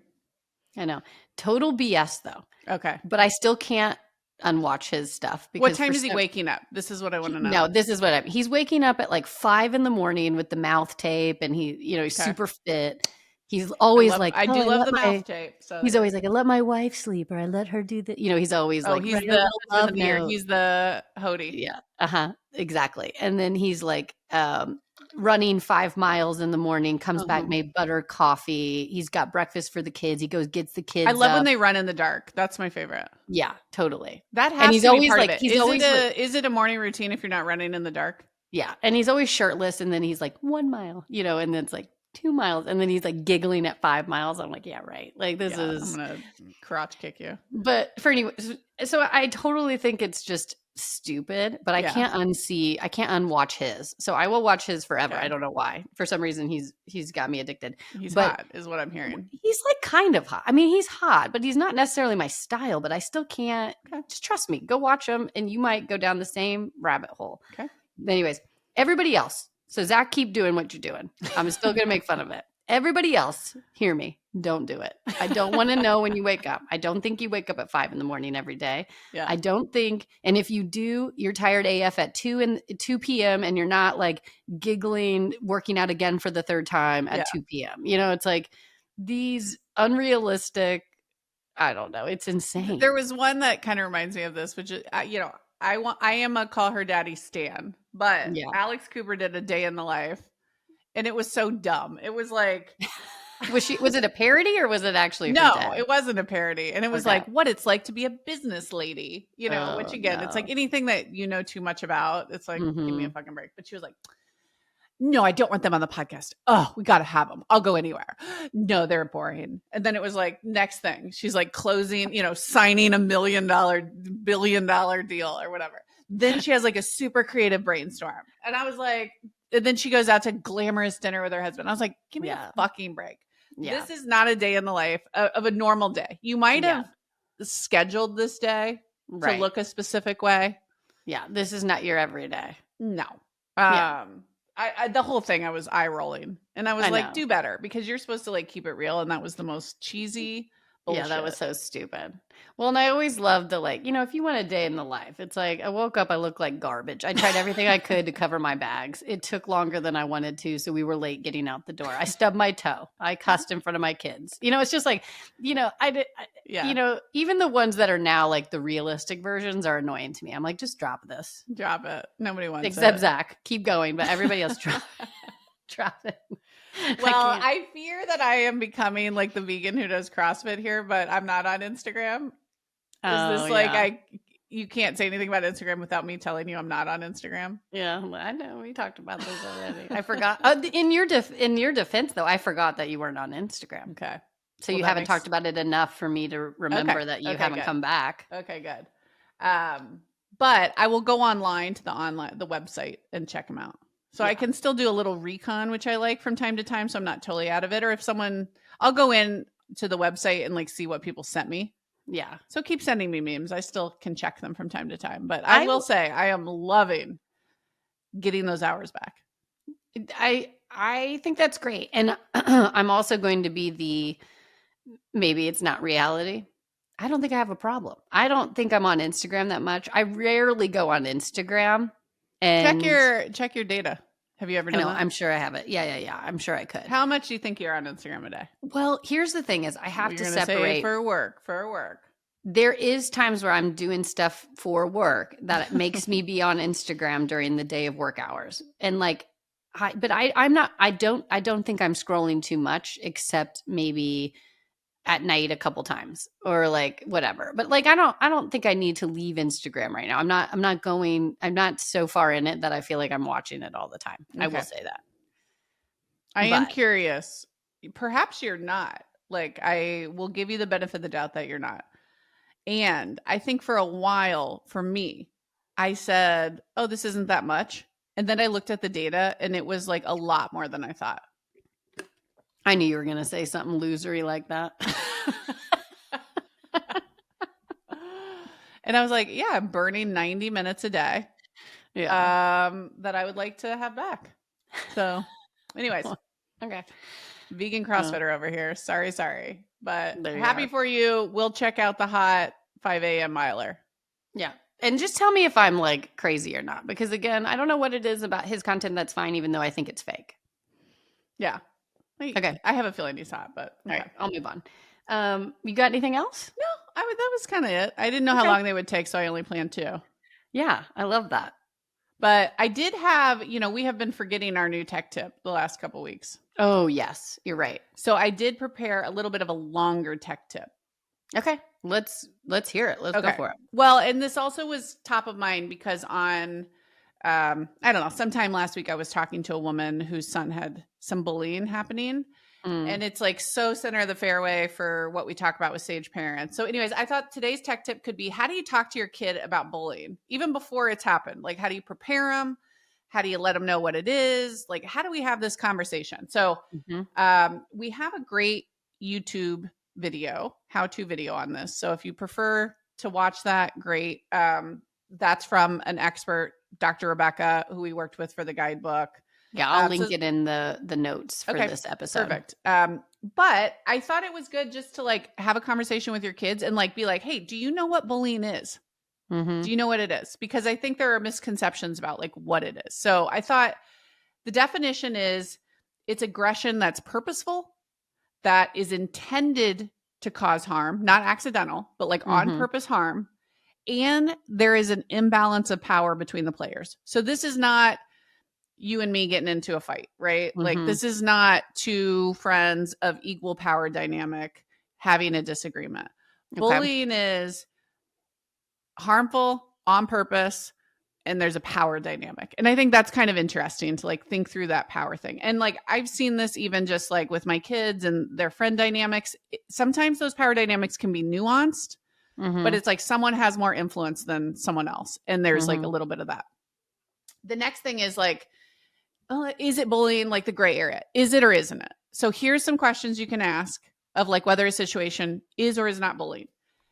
I know. Total BS though. Okay. But I still can't unwatch his stuff. Because what time is he waking up? This is what I want to know. No, this is what he's waking up at like 5 a.m. with the mouth tape, and he's super fit. He's always I do love the mouth tape. So he's always like, I let my wife sleep, or I let her do the. He's always like, he's the love note. He's the Hody. Yeah. Exactly. And then he's like, running 5 miles in the morning, comes back, made butter coffee. He's got breakfast for the kids. He goes, gets the kids. I love when they run in the dark. That's my favorite. Yeah, totally. That has to be part of it. Is it a morning routine if you're not running in the dark? Yeah. And he's always shirtless. And then he's like 1 mile, and then it's like 2 miles. And then he's like giggling at 5 miles. I'm like, yeah, right. Like this I'm is, gonna crotch kick you. but for anyway, so I totally think it's just stupid, but I Yeah. can't unwatch his. So I will watch his forever. Okay. I don't know why. For some reason he's got me addicted. He's But hot, is what I'm hearing. he's like kind of hot. I mean, he's hot, but he's not necessarily my style, but I still can't. Okay. Just trust me. Go watch him and you might go down the same rabbit hole. Okay. Anyways, everybody else. So Zach, keep doing what you're doing. I'm still going to make fun of it. Everybody else, hear me. Don't do it. I don't want to know when you wake up. I don't think you wake up at 5 a.m. every day. Yeah. I don't think, and if you do, you're tired AF at 2 p.m. and you're not like giggling, working out again for the third time at 2 p.m. You know, it's like these unrealistic, I don't know. It's insane. There was one that kind of reminds me of this, which is, I am a Call Her Daddy stan, but Yeah. Alex Cooper did a day in the life, and it was so dumb. It was like, was it a parody or was it actually her no, dad? it wasn't a parody, and it was Okay. like what it's like to be a business lady, you know. Which again, it's like anything that you know too much about. It's like, give me a fucking break. But she was like, no, I don't want them on the podcast. Oh, we got to have them. I'll go anywhere. No, they're boring. And then it was like, next thing, she's like closing, signing $1 million, $1 billion deal or whatever. Then she has like a super creative brainstorm. And I was like, and then she goes out to glamorous dinner with her husband. I was like, give me a fucking break. Yeah. This is not a day in the life of a normal day. You might have scheduled this day to look a specific way. Yeah. This is not your everyday. No. The whole thing, I was eye rolling, and I was like, do better, because you're supposed to like keep it real. And that was the most cheesy bullshit. Yeah, that was so stupid. Well, and I always loved the if you want a day in the life, it's like I woke up, I looked like garbage. I tried everything I could to cover my bags. It took longer than I wanted to, so we were late getting out the door. I stubbed my toe. I cussed in front of my kids. It's just like, even the ones that are now like the realistic versions are annoying to me. I'm like, just drop this. Drop it. Nobody wants except it. Zach. Keep going, but everybody else drop it. Well, I fear that I am becoming like the vegan who does CrossFit here, but I'm not on Instagram. Is this like you can't say anything about Instagram without me telling you I'm not on Instagram? Yeah, I know. We talked about this already. I forgot. In your defense, though, I forgot that you weren't on Instagram. Okay. So you haven't talked about it enough for me to remember that you haven't come back. Okay, good. But I will go online to the website and check them out. So I can still do a little recon, which I like from time to time. So I'm not totally out of it. Or if I'll go in to the website and like see what people sent me. Yeah. So keep sending me memes. I still can check them from time to time. But I will say I am loving getting those hours back. I think that's great. And I'm also going to be maybe it's not reality. I don't think I have a problem. I don't think I'm on Instagram that much. I rarely go on Instagram. And check your data. Have you ever done that? I'm sure I have it. Yeah. I'm sure I could. How much do you think you're on Instagram a day? Well, here's the thing is I have to separate for work. There is times where I'm doing stuff for work that makes me be on Instagram during the day of work hours. And like I don't think I'm scrolling too much, except maybe at night a couple times or like whatever. But like I don't think I need to leave Instagram right now. I'm not so far in it that I feel like I'm watching it all the time. Okay. I will say that. I am curious. Perhaps you're not. Like I will give you the benefit of the doubt that you're not. And I think for a while for me, I said, "Oh, this isn't that much." And then I looked at the data and it was like a lot more than I thought. I knew you were going to say something losery like that. And I was like, yeah, I'm burning 90 minutes a day. Yeah. That I would like to have back. So anyways. Okay. Vegan CrossFitter over here. Sorry. But happy for you. We'll check out the hot 5 a.m. miler. Yeah. And just tell me if I'm like crazy or not. Because again, I don't know what it is about his content that's fine, even though I think it's fake. Yeah. Okay. I have a feeling he's hot, but all right, I'll move on. You got anything else? No, that was kind of it. I didn't know how long they would take, so I only planned 2. Yeah, I love that. But I did have, we have been forgetting our new tech tip the last couple weeks. Oh, yes, you're right. So I did prepare a little bit of a longer tech tip. Okay, let's hear it. Let's go for it. Well, and this also was top of mind because on I don't know, sometime last week I was talking to a woman whose son had some bullying happening. And it's like so center of the fairway for what we talk about with sage parents. So anyways, I thought today's tech tip could be, how do you talk to your kid about bullying even before it's happened? Like, how do you prepare them? How do you let them know what it is? Like, how do we have this conversation? So we have a great YouTube video, how-to video on this. So if you prefer to watch that, great. That's from an expert, Dr. Rebecca, who we worked with for the guidebook. Yeah, I'll link it in the notes for this episode. Perfect. But I thought it was good just to like have a conversation with your kids and like be like, hey, do you know what bullying is? Do you know what it is? Because I think there are misconceptions about like what it is. So I thought the definition is, it's aggression that's purposeful, that is intended to cause harm, not accidental, but like on purpose harm. And there is an imbalance of power between the players. So this is not you and me getting into a fight, right? Like, this is not two friends of equal power dynamic having a disagreement. Bullying is harmful, on purpose, and there's a power dynamic. And I think that's kind of interesting to like think through that power thing. And like, I've seen this even just like with my kids and their friend dynamics. Sometimes those power dynamics can be nuanced, but it's like someone has more influence than someone else. And there's like a little bit of that. The next thing is like, is it bullying, like the gray area? Is it or isn't it? So here's some questions you can ask of like whether a situation is or is not bullying.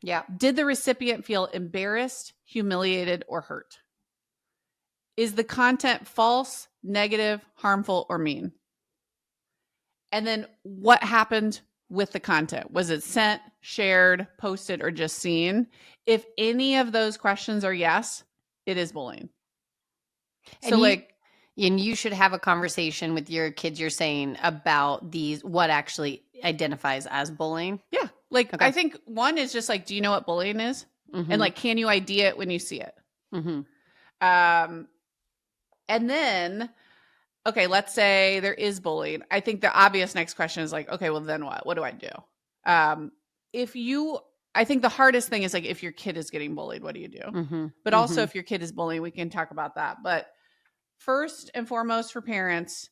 Yeah. Did the recipient feel embarrassed, humiliated, or hurt? Is the content false, negative, harmful, or mean? And then what happened with the content? Was it sent, shared, posted, or just seen? If any of those questions are yes, it is bullying. And you should have a conversation with your kids, you're saying, about what actually identifies as bullying. Yeah. Like, I think one is just like, do you know what bullying is? And like, can you ID it when you see it? And then, okay, let's say there is bullying. I think the obvious next question is like, okay, well then what? What do I do? I think the hardest thing is like, if your kid is getting bullied, what do you do? But also if your kid is bullying, we can talk about that. But first and foremost for parents,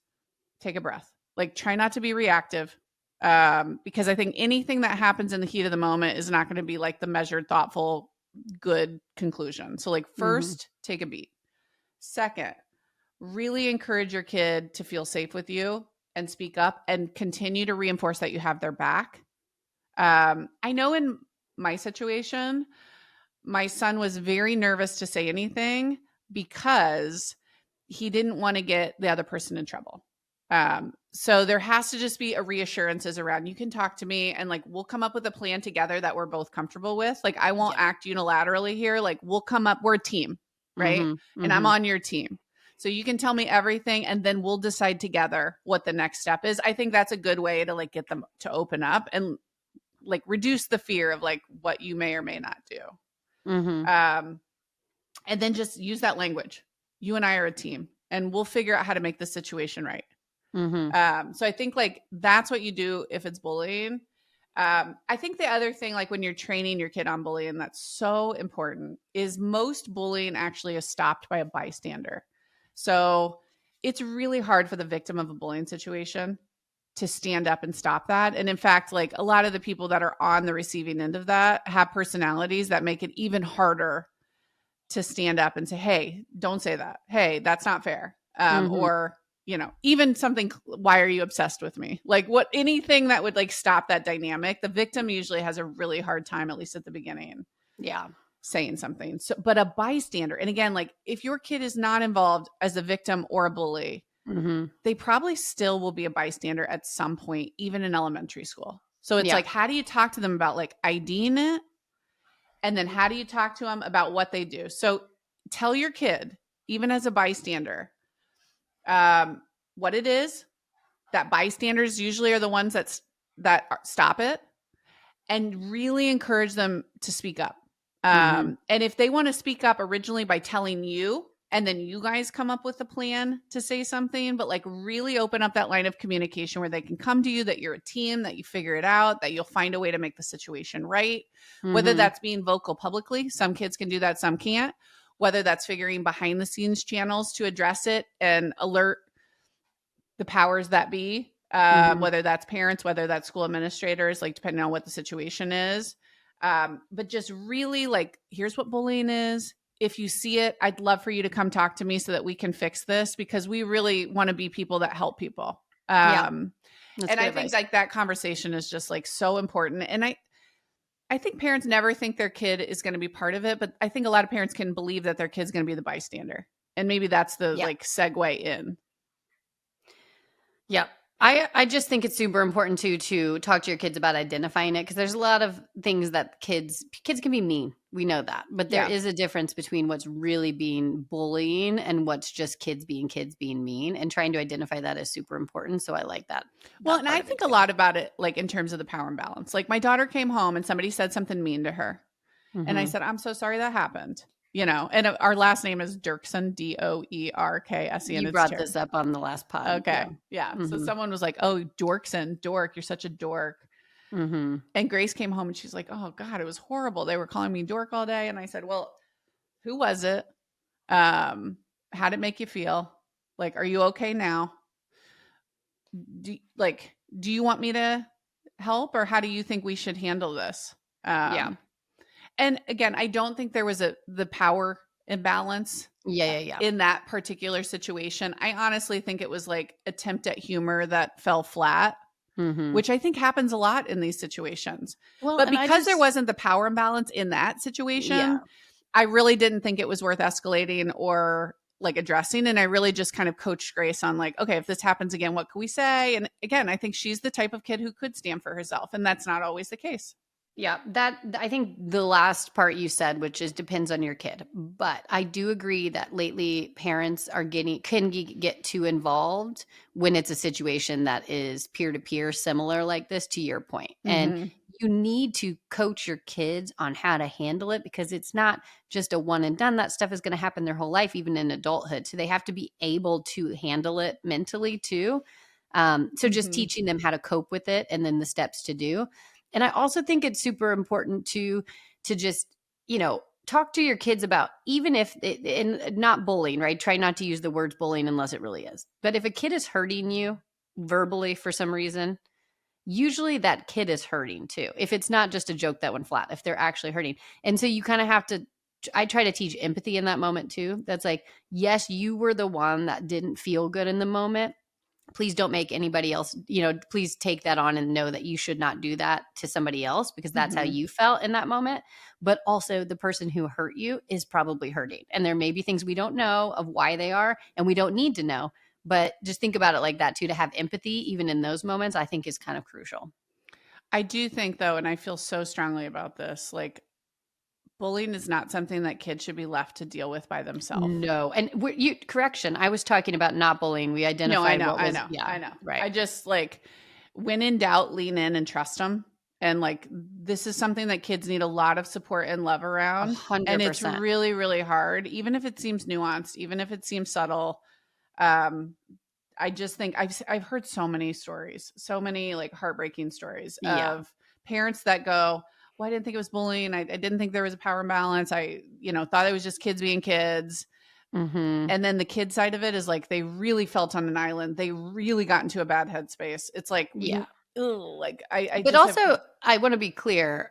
take a breath. Like, try not to be reactive. Because I think anything that happens in the heat of the moment is not going to be like the measured, thoughtful, good conclusion. So like, first, take a beat. Second, really encourage your kid to feel safe with you and speak up and continue to reinforce that you have their back. I know in my situation, my son was very nervous to say anything because he didn't want to get the other person in trouble. So there has to just be a reassurances around, you can talk to me and like, we'll come up with a plan together that we're both comfortable with. Like, I won't act unilaterally here. Like, we'll come up, we're a team, right? And I'm on your team. So you can tell me everything and then we'll decide together what the next step is. I think that's a good way to like get them to open up and like reduce the fear of like what you may or may not do. And then just use that language. You and I are a team and we'll figure out how to make the situation right. So I think like that's what you do if it's bullying. I think the other thing, like when you're training your kid on bullying, that's so important, is most bullying actually is stopped by a bystander. So it's really hard for the victim of a bullying situation to stand up and stop that. And in fact, like a lot of the people that are on the receiving end of that have personalities that make it even harder to stand up and say, hey, don't say that. Hey, that's not fair. Or, you know, even something, why are you obsessed with me? Like anything that would like stop that dynamic, the victim usually has a really hard time, at least at the beginning. Yeah. Saying something. So, but a bystander, and again, like if your kid is not involved as a victim or a bully, they probably still will be a bystander at some point, even in elementary school. So it's like, how do you talk to them about like IDing it? And then how do you talk to them about what they do? So tell your kid, even as a bystander, what it is, that bystanders usually are the ones that stop it, and really encourage them to speak up. And if they want to speak up originally by telling you, and then you guys come up with a plan to say something, but like really open up that line of communication where they can come to you, that you're a team, that you figure it out, that you'll find a way to make the situation right. Whether that's being vocal publicly, some kids can do that, some can't, whether that's figuring behind the scenes channels to address it and alert the powers that be, Mhm. whether that's parents, whether that's school administrators, like depending on what the situation is. But just really like, here's what bullying is. If you see it, I'd love for you to come talk to me so that we can fix this, because we really want to be people that help people. Yeah, that's And good I think advice. like that conversation is just like so important. And I think parents never think their kid is going to be part of it, but I think a lot of parents can believe that their kid's going to be the bystander. And maybe that's the Yeah. like segue in. Yeah. I just think it's super important to talk to your kids about identifying it, because there's a lot of things that kids can be mean. We know that. But there Yeah. is a difference between what's really being bullying and what's just kids being mean, and trying to identify that is super important. So I like that Well, that and I part of it think a too. lot about it, like in terms of the power imbalance. Like my daughter came home and somebody said something mean to her. And I Mhm. said, I'm so sorry that happened. And our last name is Dirksen, Doerksen. You It's brought terrible. this up on the last pod. Yeah. Okay. Yeah. So Mhm. someone was like, oh, Dorksen, dork, you're such a dork. Mhm. And Grace came home and she's like, oh God, it was horrible. They were calling me dork all day. And I said, well, who was it? How'd it make you feel? Like, are you okay now? Do you want me to help, or how do you think we should handle this? Yeah. And again, I don't think there was the power imbalance Yeah, yeah, yeah. in that particular situation. I honestly think it was like attempt at humor that fell flat, Mhm. which I think happens a lot in these situations. Well, But and I because there just wasn't the power imbalance in that situation, yeah. I really didn't think it was worth escalating or like addressing. And I really just kind of coached Grace on like, okay, if this happens again, what can we say? And again, I think she's the type of kid who could stand for herself. And that's not always the case. Yeah, that I think the last part you said, which is depends on your kid. But I do agree that lately parents are get too involved when it's a situation that is peer to peer, similar like this, to your point. And Mm-hmm. you need to coach your kids on how to handle it, because it's not just a one and done. That stuff is going to happen their whole life, even in adulthood. So they have to be able to handle it mentally too. So just Mm-hmm. teaching them how to cope with it, and then the steps to do. And I also think it's super important to just, talk to your kids about, even if and not bullying, right? Try not to use the words bullying unless it really is. But if a kid is hurting you verbally for some reason, usually that kid is hurting too. If it's not just a joke that went flat, if they're actually hurting. And so you kind of have to, I try to teach empathy in that moment too. That's like, yes, you were the one that didn't feel good in the moment. Please don't make anybody else, please take that on and know that you should not do that to somebody else, because that's how Mm-hmm. you felt in that moment. But also, the person who hurt you is probably hurting. And there may be things we don't know of why they are, and we don't need to know. But just think about it like that too. To have empathy, even in those moments, I think is kind of crucial. I do think though, and I feel so strongly about this, like bullying is not something that kids should be left to deal with by themselves. No. And correction, I was talking about not bullying. We No, I identified know, what I was, know, yeah, I know. right. I just like when in doubt, lean in and trust them. And like this is something that kids need a lot of support and love A around. And hundred it's percent. really, really hard, even if it seems nuanced, even if it seems subtle. Um, I just think I've heard so many stories, so many like heartbreaking stories Yeah. of parents that go, "Well, I didn't think it was bullying. I didn't think there was a power imbalance. I, thought it was just kids being kids." Mm-hmm. And then the kid side of it is like they really felt on an island. They really got into a bad headspace. It's like, Yeah. like I But just have. also, I want to be clear,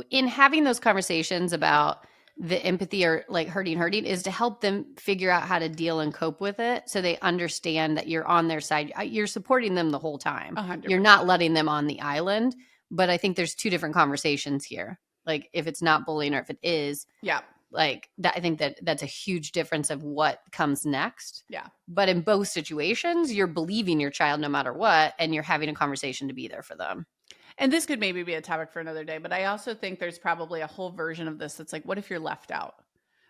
in having those conversations about the empathy or like hurting is to help them figure out how to deal and cope with it, so they understand that you're on their side. You're supporting them the whole time. You're 100%. not letting them on the island. But I think there's two different conversations here. Like if it's not bullying or if it is, Yeah. like that, I think that's a huge difference of what comes next. Yeah. But in both situations, you're believing your child no matter what, and you're having a conversation to be there for them. And this could maybe be a topic for another day, but I also think there's probably a whole version of this that's like, what if you're left out?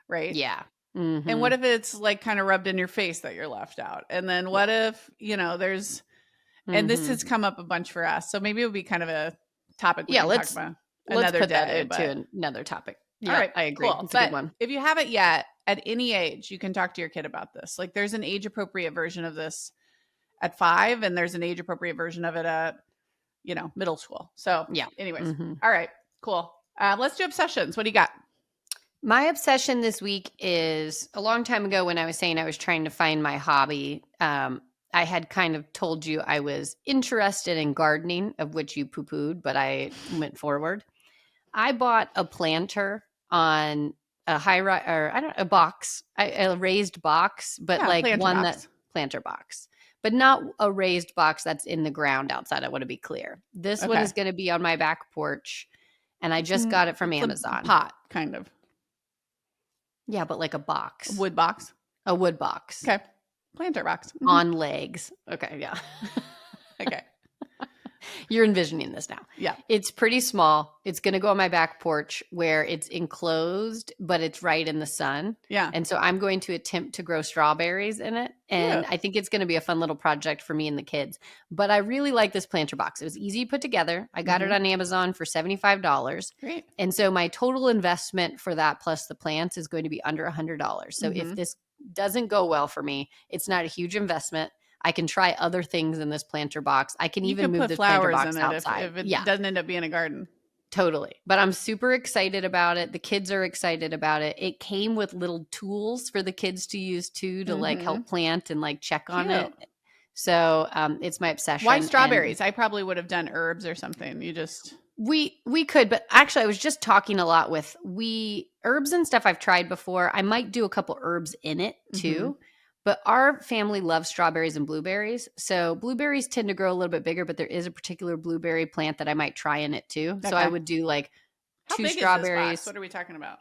Right. Yeah. And Mhm. what if it's like kind of rubbed in your face that you're left out? And then Yeah. what if, there's, and this Mhm. has come up a bunch for us. So maybe it would be kind of a topic we Yeah, can talk let's about let's another put that day. into But another topic. all Yep, right, I agree. cool. It's a good But one. if you haven't yet, at any age, you can talk to your kid about this. Like there's an age appropriate version of this at 5, and there's an age appropriate version of it at, middle school. So, Yeah. anyways, Mhm. all right, cool. Let's do obsessions. What do you got? My obsession this week is a long time ago when I was saying I was trying to find my hobby. I had kind of told you I was interested in gardening, of which you poo-pooed, but I went forward. I bought a planter on or I don't a box, a raised box, but Yeah, like planter one that box. planter box, but not a raised box that's in the ground outside. I want to be clear. This one Okay. is going to be on my back porch, and I just got it from It's a Amazon. pot, kind of. Yeah, but like a A box, wood box. a wood box Okay. Planter box. on legs. Okay, yeah. Okay. You're envisioning this now. Yeah. It's pretty small. It's going to go on my back porch where it's enclosed, but it's right in the sun. Yeah. And so I'm going to attempt to grow strawberries in it. And Cute. I think it's going to be a fun little project for me and the kids. But I really like this planter box. It was easy to put together. I got it on Amazon for $75. Great. And so my total investment for that plus the plants is going to be under $100. So if this doesn't go well for me, it's not a huge investment. I can try other things in this planter box. I can You even could move put this planter flowers box in it outside. if it Yeah, doesn't end up being a garden. totally. But I'm super excited about it. The kids are excited about it. It came with little tools for the kids to use too, to like help plant and like check on it. So it's my obsession. Why strawberries? I probably would have done herbs or something. You just we could, but actually I was just talking a lot with herbs and stuff I've tried before. I might do a couple herbs in it too. But our family loves strawberries and blueberries. So blueberries tend to grow a little bit bigger, but there is a particular blueberry plant that I might try in it too. Okay. So I would do like How two big is this strawberries. box? What are we talking about?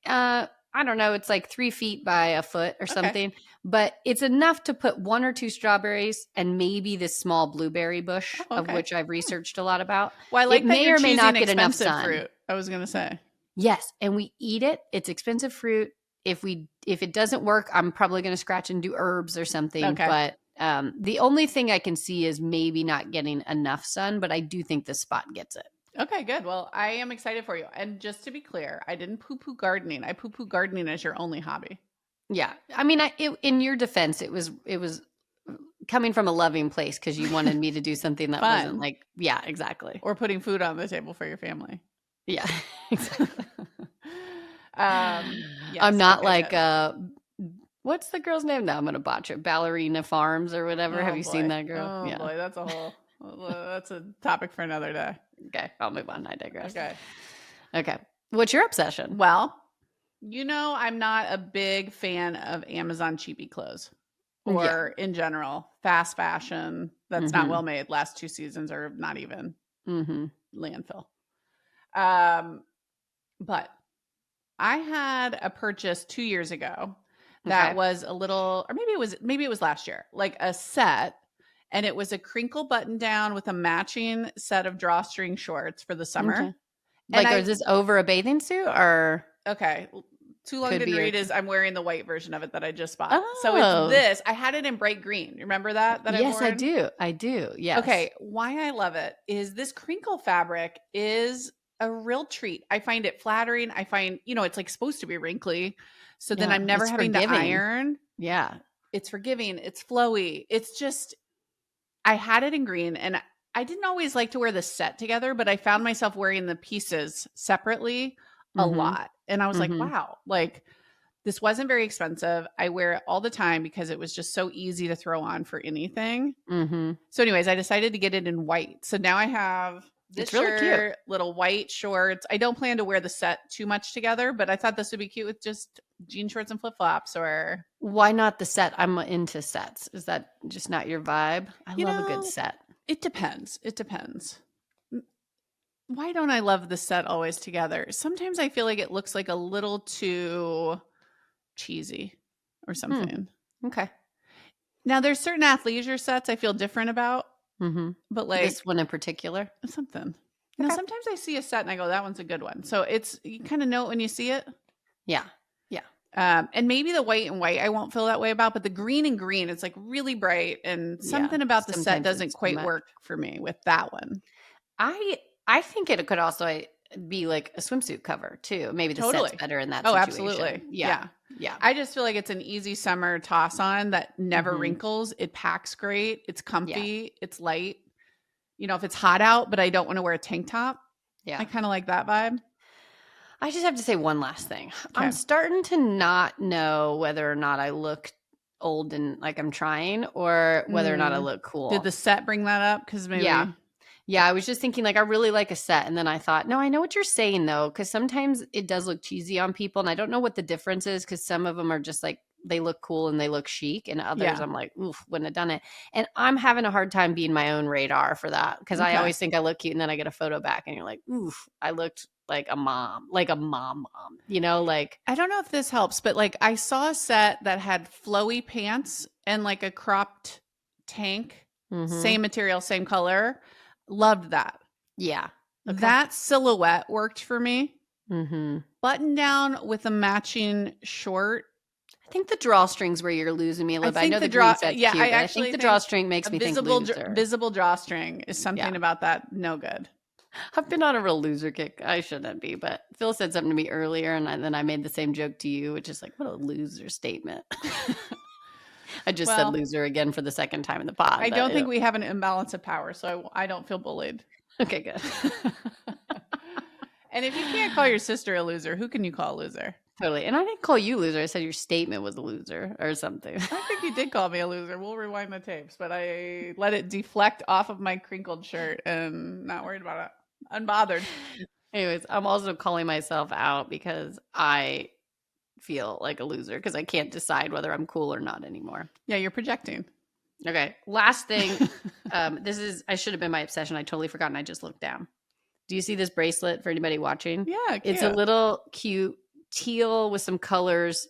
I don't know. It's like 3 feet by a foot or something, but it's enough to put 1 or 2 strawberries and maybe this small blueberry bush, of which I've researched a lot about. Well, I like it that may you're or may not get enough expensive sun. fruit. I was going to say. Yes, and we eat it. It's expensive fruit. If it doesn't work, I'm probably going to scratch and do herbs or something. Okay. But the only thing I can see is maybe not getting enough sun, but I do think this spot gets it. Okay, good. Well, I am excited for you. And just to be clear, I didn't poo-poo gardening. I poo-poo gardening as your only hobby. Yeah, I mean, in your defense, it was coming from a loving place because you wanted me to do something that Fun. wasn't like, yeah, exactly. Or putting food on the table for your family. Yeah, exactly. Yes, I'm not okay, like what's the girl's name? Now I'm gonna botch it. Ballerina Farms or whatever. Have you seen that girl? Oh Yeah. boy, that's a topic for another day. Okay, I'll move on. I digress. Okay. What's your obsession? Well, I'm not a big fan of Amazon cheapy clothes or in general, fast fashion that's not well made. Last 2 seasons are not even landfill. But I had a purchase 2 years ago that was a little, or maybe it was last year, like a set. And it was a crinkle button down with a matching set of drawstring shorts for the summer. Okay. Like, is this over a bathing suit or? Okay. Too long didn't read is I'm wearing the white version of it that I just bought. Oh. So it's this. I had it in bright green. You remember that? Yes, I do. I do. Yes. Okay. Why I love it is this crinkle fabric is a real treat. I find it flattering. I find, it's like supposed to be wrinkly. So then I'm never having to iron. Yeah. It's forgiving. It's flowy. It's just, I had it in green and I didn't always like to wear the set together, but I found myself wearing the pieces separately a lot. And I was like, wow, like this wasn't very expensive. I wear it all the time because it was just so easy to throw on for anything. So anyways, I decided to get it in white. So now I have this really shirt, cute. little white shorts. I don't plan to wear the set too much together, but I thought this would be cute with just jean shorts and flip-flops or. Why not the set? I'm into sets. Is that just not your vibe? I love a good set. It depends. Why don't I love the set always together? Sometimes I feel like it looks like a little too cheesy or something. Okay. Now there's certain athleisure sets I feel different about, but like this one in particular, something. Sometimes I see a set and I go, that one's a good one. So you kind of know it when you see it. Yeah. And maybe the white and white I won't feel that way about, but the green and green, it's like really bright and something about the set doesn't quite work for me with that one. I think it could also be like a swimsuit cover too. Maybe the set's better in that situation. Absolutely. Yeah. I just feel like it's an easy summer toss on that never wrinkles. It packs great. It's comfy. It's light. If it's hot out, but I don't want to wear a tank top. Yeah. I kind of like that vibe. I just have to say one last thing. I'm Okay. starting to not know whether or not I look old and like I'm trying, or whether or not I look Did cool. the set bring that up? Because Yeah. maybe. Yeah, I was just thinking like I really like a set, and then I thought, no, I know what you're saying though, because sometimes it does look cheesy on people, and I don't know what the difference is because some of them are just like they look cool and they look chic, and others Yeah. I'm like, oof, wouldn't have done it. And I'm having a hard time being my own radar for that because I Okay. always think I look cute, and then I get a photo back, and you're like, oof, I looked like a mom, you know, like I don't know if this helps, but like I saw a set that had flowy pants and like a cropped tank, same material, same color. Loved that. yeah, okay, That silhouette worked for me. mm-hmm. Button down with a matching short. I think the drawstrings where you're losing me a I little bit. I think know the the green draw. set's Yeah, cute, I but I think actually the think drawstring makes a me think visible loser. visible drawstring is something Yeah. about that no good. I've been on a real loser kick. I shouldn't be, but Phil said something to me earlier, and then I made the same joke to you, which is like, what a loser statement. I just said Well, loser again for the second time in the pod. I But don't think we have an imbalance of power, so I don't feel bullied. okay, good. And if you can't call your sister a loser, who can you call a loser? Totally. And I didn't call you loser. I said your statement was a loser or something. I think you did call me a loser. We'll rewind the tapes, but I let it deflect off of my crinkled shirt and not worried about it. Unbothered. Anyways, I'm also calling myself out because I feel like a loser because I can't decide whether I'm cool or not anymore. Yeah, you're projecting. Okay. Last thing. I should have been my obsession. I totally forgot and I just looked down. Do you see this bracelet for anybody watching? Yeah, cute. It's a little cute teal with some colors,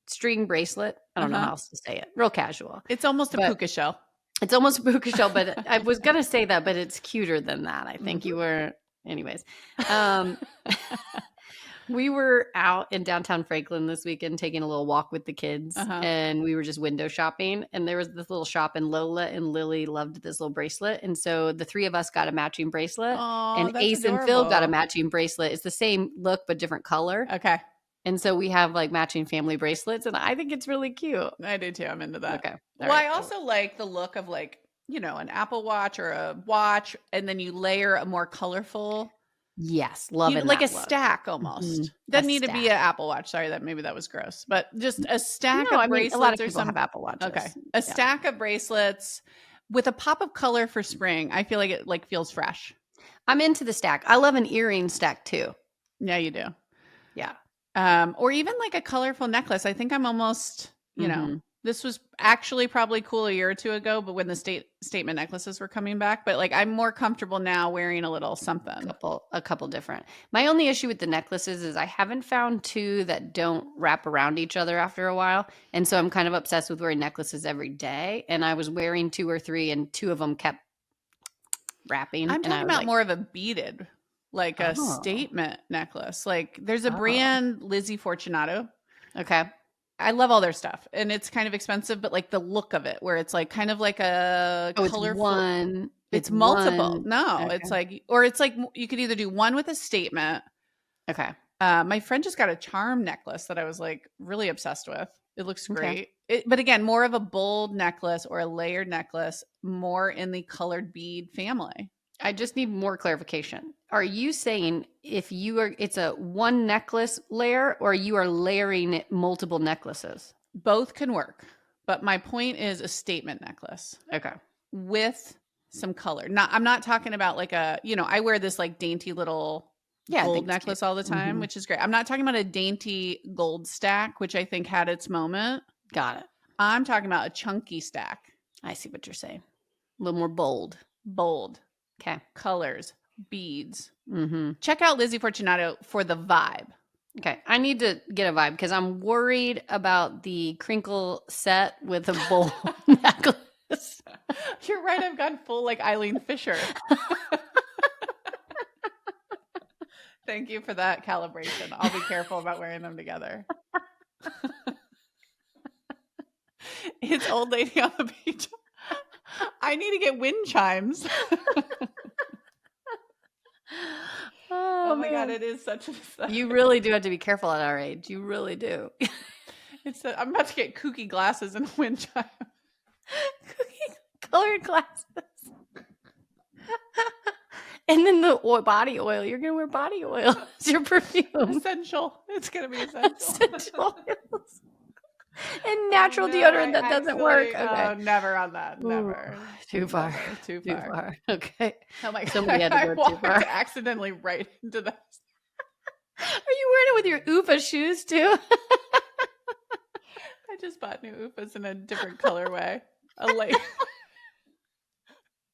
string bracelet. I don't know how else to say it. Real casual. It's almost a puka shell. It's almost a puka shell, but I was going to say that, but it's cuter than that. I think you were. Anyways. We were out in downtown Franklin this weekend taking a little walk with the kids, and we were just window shopping. And there was this little shop, and Lola and Lily loved this little bracelet. And so the three of us got a matching bracelet, and that's Ace and Phil got a matching bracelet. It's the same look, but different color. Okay. And so we have like matching family bracelets, and I think it's really cute. I do too. I'm into that. Okay. Well, I also like the look of like, an Apple Watch or a watch, and then you layer a more colorful. Yes, love it. Like a stack almost. Doesn't need to be an Apple Watch. Sorry, maybe that was gross. But just a stack of bracelets. A lot of people have Apple Watches. Okay. A stack of bracelets with a pop of color for spring. I feel like it like feels fresh. I'm into the stack. I love an earring stack too. Yeah, you do. Yeah. Or even like a colorful necklace. I think I'm almost, this was actually probably cool a year or two ago, but when the statement necklaces were coming back, but like I'm more comfortable now wearing a little something. A couple different. My only issue with the necklaces is I haven't found two that don't wrap around each other after a while. And so I'm kind of obsessed with wearing necklaces every day. And I was wearing 2 or 3 and 2 of them kept wrapping. I'm talking about more of a beaded, like a statement necklace. Like there's a brand, Lizzie Fortunato. Okay. I love all their stuff, and it's kind of expensive, but like the look of it, where it's like kind of like a colorful. It's multiple. No, it's like, or it's like you could either do one with a statement. Okay. My friend just got a charm necklace that I was like really obsessed with. It looks great. But again, more of a bold necklace or a layered necklace, more in the colored bead family. I just need more clarification. Are you saying it's a one necklace layer, or you are layering multiple necklaces? Both can work. But my point is a statement necklace. Okay. With some color. I'm not talking about like I wear this like dainty little gold necklace all the time, which is great. I'm not talking about a dainty gold stack, which I think had its moment. Got it. I'm talking about a chunky stack. I see what you're saying. A little more bold. Bold. Okay. Colors, beads. Check out Lizzie Fortunato for the vibe. Okay. I need to get a vibe because I'm worried about the crinkle set with a bold necklace. You're right. I've gone full like Eileen Fisher. Thank you for that calibration. I'll be careful about wearing them together. It's old lady on the beach. I need to get wind chimes. Oh my God, it is such a... You really do have to be careful at our age. You really do. I'm about to get kooky glasses and wind chime. Colored glasses. And then the body oil. You're going to wear body oil as your perfume. Essential. It's going to be essential. Essential oils. And natural deodorant that doesn't work. Okay. Oh, never on that. Never. Too far. Never. Too Too far. far. Okay. Oh my God. Somebody had to go too walked far. accidentally right into that. Are you wearing it with your OOFA shoes too? I just bought new OOFAs in a different colorway. A light.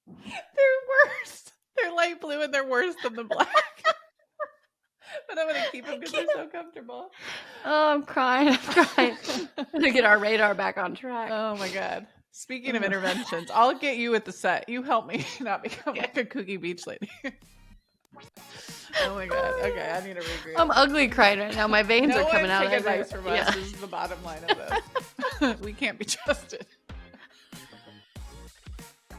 They're worse. They're light blue and they're worse than the black. But I'm going to keep them because they're so comfortable. Oh, I'm crying. I'm going to get our radar back on track. Oh my God. Speaking of interventions, I'll get you at the set. You help me not become like a Cookie Beach lady. Oh my God. Okay, I need to regroup. I'm ugly crying right now. My veins are coming out. No one take advice from us. This is the bottom line of this. We can't be trusted. I'm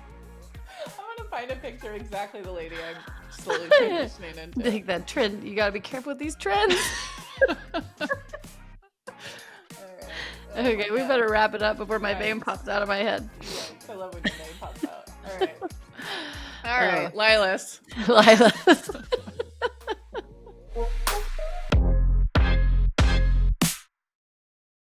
going to find a picture of exactly the lady I'm slowly transitioning into. Think that trend. You got to be careful with these trends. Okay, we better wrap it up before my vein pops out of my head. Yes, I love when your vein pops out. All right. All right, Lilas. Lilas.